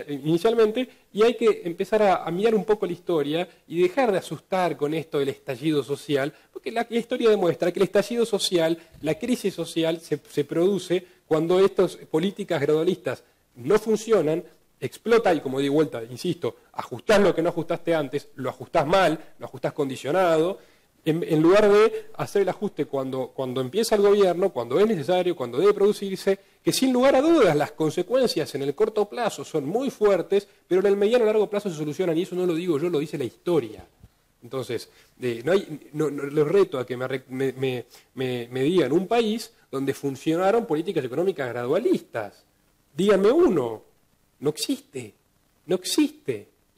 inicialmente, y hay que empezar a mirar un poco la historia y dejar de asustar con esto del estallido social, porque la historia demuestra que el estallido social, la crisis social, se produce cuando estas políticas gradualistas no funcionan, explota, y como di vuelta, insisto, ajustás lo que no ajustaste antes, lo ajustás mal, lo ajustás condicionado, en lugar de hacer el ajuste cuando empieza el gobierno, cuando es necesario, cuando debe producirse, que sin lugar a dudas las consecuencias en el corto plazo son muy fuertes, pero en el mediano y largo plazo se solucionan, y eso no lo digo yo, lo dice la historia. Entonces, los reto a que me digan un país donde funcionaron políticas económicas gradualistas. Díganme uno, no existe.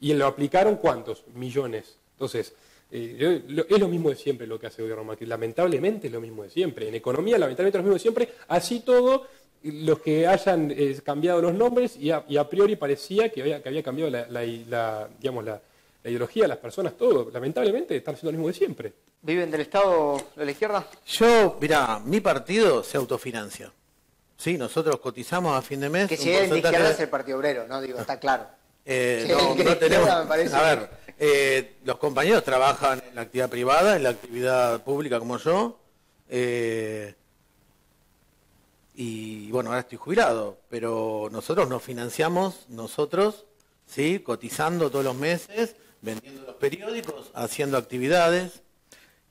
Y lo aplicaron ¿cuántos? Millones. Entonces, es lo mismo de siempre lo que hace el gobierno Macri, lamentablemente es lo mismo de siempre. En economía, lamentablemente es lo mismo de siempre. Así todo, los que hayan cambiado los nombres, y a priori parecía que había cambiado la la ideología, las personas, todo, lamentablemente están haciendo lo mismo de siempre. ¿Viven del Estado de la izquierda? Yo, mirá, mi partido se autofinancia. Sí, nosotros cotizamos a fin de mes. Que si es de izquierda es el Partido Obrero, ¿no? Digo, está claro. No tenemos. A ver, los compañeros trabajan en la actividad privada, en la actividad pública como yo. Y bueno, ahora estoy jubilado, pero nosotros nos financiamos, ¿sí? Cotizando todos los meses, vendiendo los periódicos, haciendo actividades.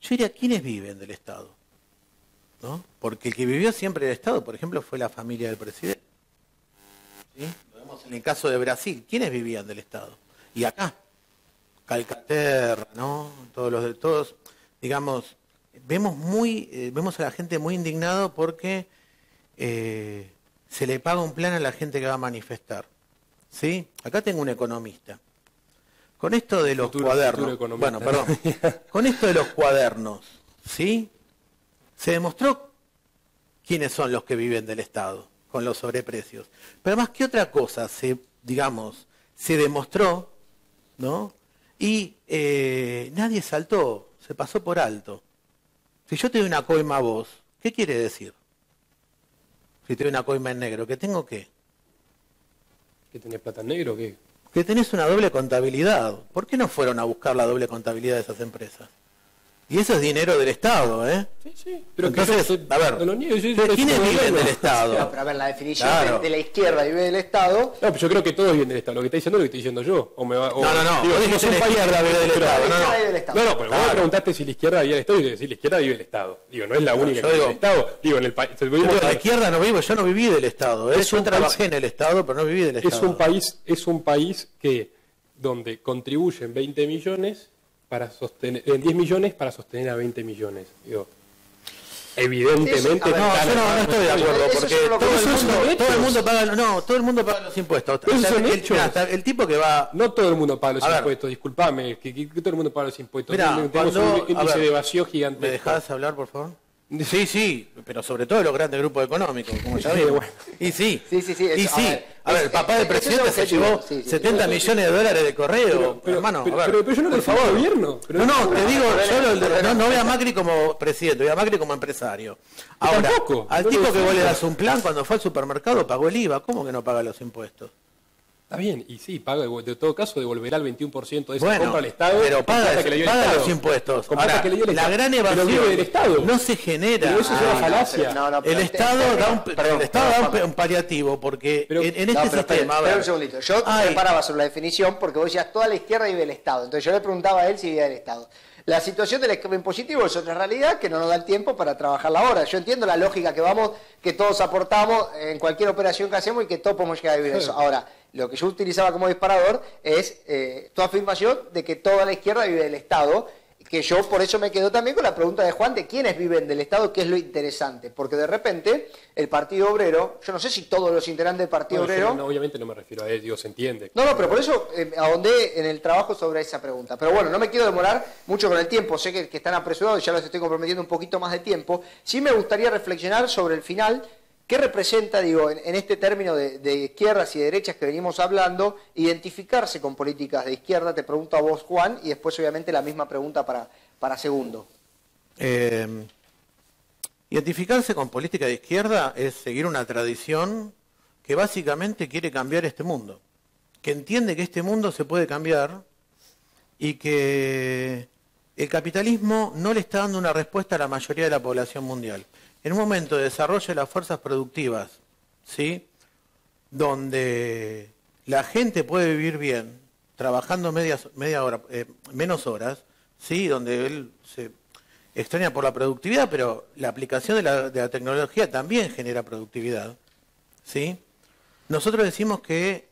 Yo diría, ¿quiénes viven del Estado? ¿No? Porque el que vivió siempre del Estado, por ejemplo, fue la familia del presidente. ¿Sí? Lo vemos en el caso de Brasil. ¿Quiénes vivían del Estado? Y acá, Calcaterra, ¿no? Todos, digamos, vemos a la gente muy indignado porque se le paga un plan a la gente que va a manifestar. ¿Sí? Acá tengo un economista. Con esto de los cuadernos, bueno, perdón, con esto de los cuadernos, ¿sí? Se demostró quiénes son los que viven del Estado con los sobreprecios. Pero más que otra cosa, se demostró, ¿no? Y nadie saltó, se pasó por alto. Si yo te doy una coima a vos, ¿qué quiere decir? Si te doy una coima en negro, ¿que tengo qué? ¿Que tenés plata en negro o qué? Que tenés una doble contabilidad. ¿Por qué no fueron a buscar la doble contabilidad de esas empresas? Y eso es dinero del Estado, ¿eh? Sí. Pero entonces, a ver, ¿quiénes viven del Estado? No, pero a ver, la definición de la izquierda vive del Estado. No, pero yo creo que todos viven del Estado. Lo que está diciendo es lo que estoy diciendo yo. No. Digo, si no un país vive del Estado. No, pero vos me preguntaste si la izquierda vive del Estado y yo decir la izquierda vive del Estado. Digo, no es la única que vive del Estado. Digo, en el país. La izquierda no vivo, yo no viví del Estado. Yo trabajé en el Estado, pero no viví del Estado. Es un país que donde contribuyen 20 millones para sostener, 10 millones para sostener a 20 millones. Digo, evidentemente no estoy de acuerdo, porque todo el mundo paga los impuestos. El tipo que va... No todo el mundo paga los impuestos, disculpame, que todo el mundo paga los impuestos. Mirá, tenemos un índice de evasión gigante. ¿Me dejás hablar, por favor? Sí, pero sobre todo los grandes grupos económicos, como ya vimos. Y sí. A ver, el papá del presidente se llevó 70 millones de dólares de correo, hermano. Pero yo no le defiendo al gobierno. No, te digo, yo no veo a Macri como presidente, veo a Macri como empresario. Ahora, al tipo que vos le das un plan, cuando fue al supermercado pagó el IVA, ¿cómo que no paga los impuestos? Está bien, y sí, paga, de todo caso devolverá el 21% de esa compra al Estado. Pero paga los impuestos. Ahora, la gran evasión del Estado no se genera. Pero eso es una falacia. El Estado da un paliativo, porque en este sistema... Espera un segundito, yo me paraba sobre la definición porque vos decías toda la izquierda vive del Estado. Entonces yo le preguntaba a él si vivía del Estado. La situación del esquema impositivo es otra realidad que no nos da el tiempo para trabajarla ahora. Yo entiendo la lógica que vamos, que todos aportamos en cualquier operación que hacemos y que todos podemos llegar a vivir eso. Ahora, lo que yo utilizaba como disparador es tu afirmación de que toda la izquierda vive del Estado, que yo por eso me quedo también con la pregunta de Juan de quiénes viven del Estado, que es lo interesante, porque de repente el Partido Obrero, yo no sé si todos los integrantes del Partido Obrero... obviamente no me refiero a él, Dios se entiende. No, pero por eso ahondé en el trabajo sobre esa pregunta. Pero bueno, no me quiero demorar mucho con el tiempo, sé que están apresurados, ya los estoy comprometiendo un poquito más de tiempo. Sí me gustaría reflexionar sobre el final. ¿Qué representa, digo, en este término de izquierdas y derechas que venimos hablando, identificarse con políticas de izquierda? Te pregunto a vos, Juan, y después obviamente la misma pregunta para Segundo. Identificarse con política de izquierda es seguir una tradición que básicamente quiere cambiar este mundo, que entiende que este mundo se puede cambiar y que el capitalismo no le está dando una respuesta a la mayoría de la población mundial. En un momento de desarrollo de las fuerzas productivas, ¿sí?, donde la gente puede vivir bien, trabajando menos horas, ¿sí?, donde él se extraña por la productividad, pero la aplicación de la tecnología también genera productividad, ¿sí? Nosotros decimos que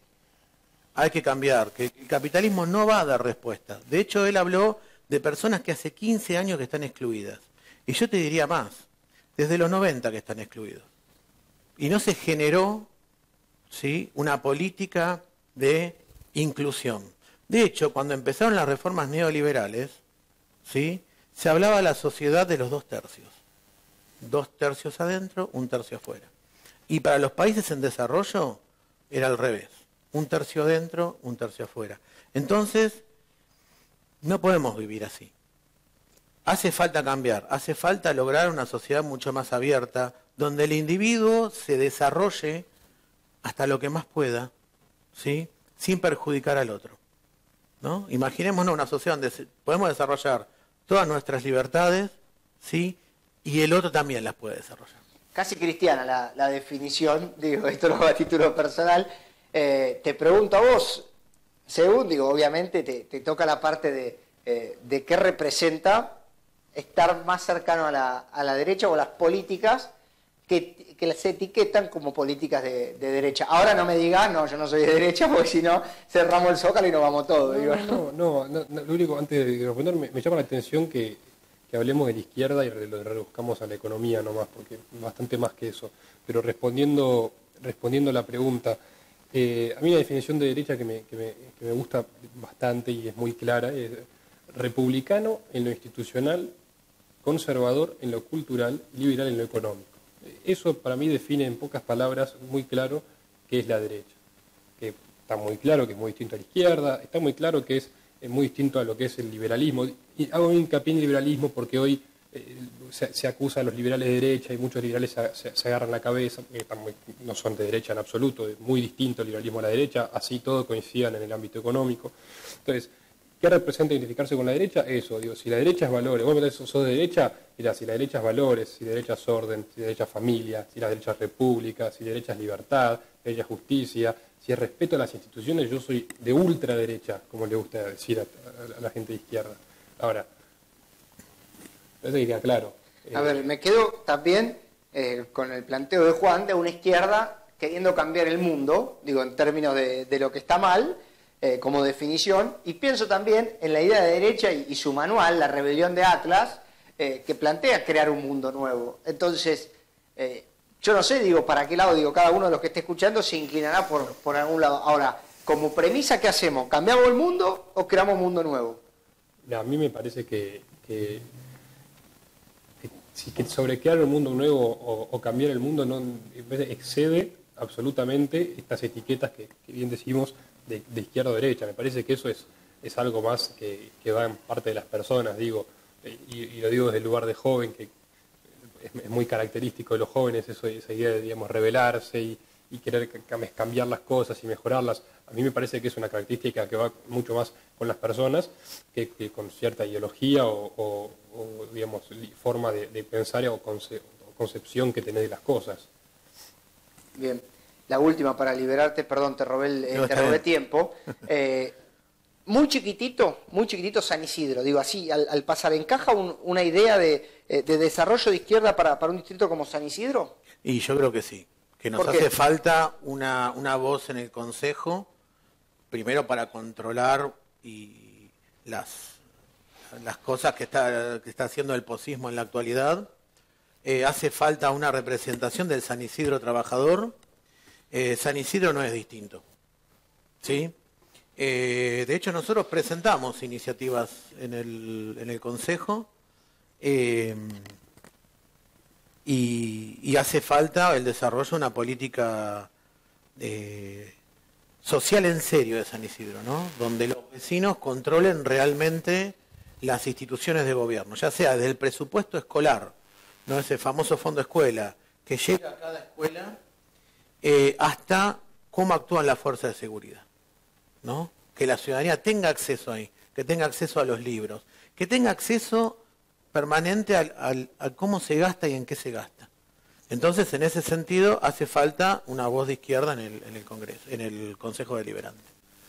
hay que cambiar, que el capitalismo no va a dar respuesta. De hecho, él habló de personas que hace 15 años que están excluidas. Y yo te diría más, desde los 90 que están excluidos. Y no se generó, ¿sí?, una política de inclusión. De hecho, cuando empezaron las reformas neoliberales, ¿sí?, se hablaba de la sociedad de los 2 tercios. 2 tercios adentro, 1 tercio afuera. Y para los países en desarrollo era al revés. 1 tercio adentro, 1 tercio afuera. Entonces, No podemos vivir así. Hace falta cambiar, hace falta lograr una sociedad mucho más abierta, donde el individuo se desarrolle hasta lo que más pueda, ¿sí? Sin perjudicar al otro, ¿no? Imaginémonos una sociedad donde podemos desarrollar todas nuestras libertades, ¿sí? Y el otro también las puede desarrollar. Casi cristiana la definición, digo, esto no va a título personal. Te pregunto a vos, según, digo, obviamente te toca la parte de qué representa estar más cercano a la derecha o las políticas que las etiquetan como políticas de derecha. Ahora no me digas, no, yo no soy de derecha, porque si no cerramos el Zócalo y nos vamos todos. No, lo único, antes de responder, me llama la atención que hablemos de la izquierda y lo reduzcamos a la economía nomás, porque bastante más que eso. Pero respondiendo a la pregunta, a mí la definición de derecha que me gusta bastante y es muy clara es republicano en lo institucional, conservador en lo cultural, liberal en lo económico. Eso para mí define en pocas palabras muy claro qué es la derecha. Que está muy claro que es muy distinto a la izquierda, está muy claro que es muy distinto a lo que es el liberalismo. Y hago hincapié en el liberalismo porque hoy se acusa a los liberales de derecha y muchos liberales se agarran la cabeza, que no son de derecha en absoluto, es muy distinto el liberalismo a la derecha, así todo coincidan en el ámbito económico. Entonces, ¿qué representa identificarse con la derecha? Eso, digo, si la derecha es valores, vos sos de derecha, mirá, si la derecha es valores, si la derecha es orden, si la derecha es familia, si la derecha es república, si la derecha es libertad, si la derecha es justicia, si es respeto a las instituciones, yo soy de ultraderecha, como le gusta decir a la gente de izquierda. Ahora, eso queda claro. A ver, me quedo también con el planteo de Juan de una izquierda queriendo cambiar el mundo, digo, en términos de lo que está mal, como definición, y pienso también en la idea de derecha y su manual, La Rebelión de Atlas, que plantea crear un mundo nuevo. Entonces, yo no sé, digo, para qué lado, digo, cada uno de los que esté escuchando se inclinará por algún lado. Ahora, como premisa, ¿qué hacemos? ¿Cambiamos el mundo o creamos un mundo nuevo? A mí me parece que sobre crear un mundo nuevo o cambiar el mundo no excede absolutamente estas etiquetas que bien decimos de izquierda o derecha. Me parece que eso es algo más que va en parte de las personas, digo, y lo digo desde el lugar de joven, que es muy característico de los jóvenes, esa idea de, digamos, rebelarse y querer cambiar las cosas y mejorarlas. A mí me parece que es una característica que va mucho más con las personas que con cierta ideología o digamos, forma de pensar o concepción que tenés de las cosas. Bien, la última para liberarte, perdón, te robé tiempo. Muy chiquitito San Isidro, digo así, al pasar, ¿encaja una idea de desarrollo de izquierda para un distrito como San Isidro? Y yo creo que sí, que nos hace falta una voz en el Consejo, primero para controlar y las cosas que está haciendo el posismo en la actualidad. Hace falta una representación del San Isidro trabajador. San Isidro no es distinto, ¿sí? De hecho, nosotros presentamos iniciativas en el Consejo y hace falta el desarrollo de una política social en serio de San Isidro, ¿no? Donde los vecinos controlen realmente las instituciones de gobierno, ya sea desde el presupuesto escolar, ¿no? Ese famoso fondo escuela, que llega a cada escuela, hasta cómo actúan las fuerzas de seguridad, ¿no? Que la ciudadanía tenga acceso ahí, que tenga acceso a los libros, que tenga acceso permanente a cómo se gasta y en qué se gasta. Entonces, en ese sentido, hace falta una voz de izquierda en el Congreso, en el Consejo Deliberante.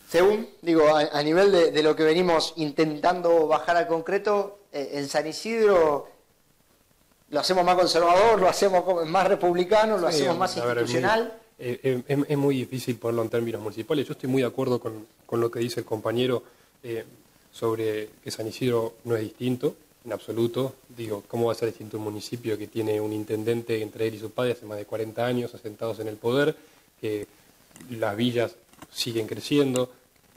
Según, digo, a nivel de lo que venimos intentando bajar al concreto, en San Isidro lo hacemos más conservador, lo hacemos más republicano, lo hacemos más institucional. Es muy difícil ponerlo en términos municipales. Yo estoy muy de acuerdo con lo que dice el compañero sobre que San Isidro no es distinto, en absoluto. Digo, ¿cómo va a ser distinto un municipio que tiene un intendente entre él y su padre hace más de 40 años asentados en el poder, que las villas siguen creciendo,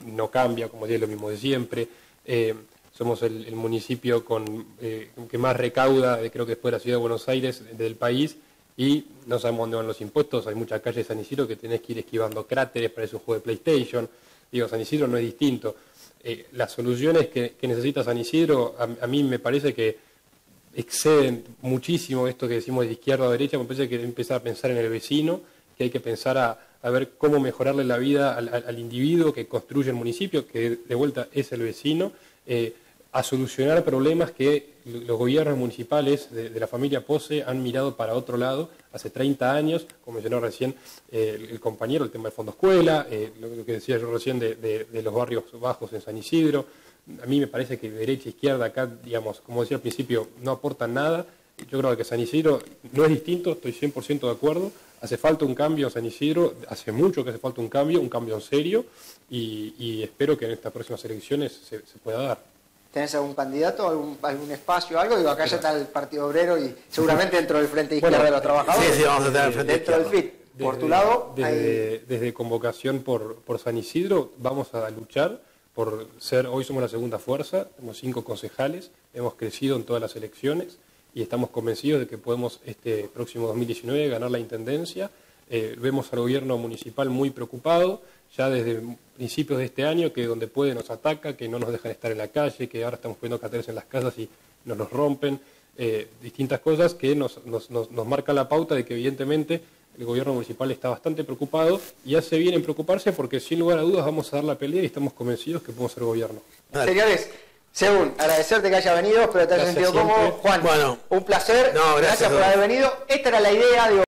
no cambia, como es lo mismo de siempre? Somos el municipio que más recauda, creo que después de la ciudad de Buenos Aires, del país, y no sabemos dónde van los impuestos. Hay muchas calles de San Isidro que tenés que ir esquivando cráteres, parece un juego de PlayStation. Digo, San Isidro no es distinto. Las soluciones que necesita San Isidro, a mí me parece que exceden muchísimo esto que decimos de izquierda a derecha. Me parece que hay que empezar a pensar en el vecino, que hay que pensar a ver cómo mejorarle la vida al individuo que construye el municipio, que de vuelta es el vecino, a solucionar problemas que los gobiernos municipales de la familia Pose han mirado para otro lado hace 30 años, como mencionó recién el compañero, el tema del fondo escuela, lo que decía yo recién de los barrios bajos en San Isidro. A mí me parece que derecha e izquierda acá, digamos, como decía al principio, no aportan nada. Yo creo que San Isidro no es distinto, estoy 100% de acuerdo. Hace falta un cambio en San Isidro, hace mucho que hace falta un cambio en serio, y espero que en estas próximas elecciones se pueda dar. ¿Tenés algún candidato, algún espacio, algo? Digo, acá ya está el Partido Obrero y seguramente dentro del Frente Izquierda de los Trabajadores. Sí, vamos a tener el Frente Dentro del FIT. Por tu lado, desde convocación por San Isidro vamos a luchar por ser, hoy somos la segunda fuerza, tenemos 5 concejales, hemos crecido en todas las elecciones y estamos convencidos de que podemos este próximo 2019 ganar la intendencia. Vemos al gobierno municipal muy preocupado, ya desde principios de este año, que donde puede nos ataca, que no nos dejan estar en la calle, que ahora estamos poniendo carteles en las casas y nos los rompen, distintas cosas que nos marcan la pauta de que evidentemente el gobierno municipal está bastante preocupado y hace bien en preocuparse porque sin lugar a dudas vamos a dar la pelea y estamos convencidos que podemos ser gobierno. Señores, Según, agradecerte que hayas venido, espero que te hayas sentido cómodo. Juan, bueno, un placer. No, gracias por haber venido. Esta era la idea, digo.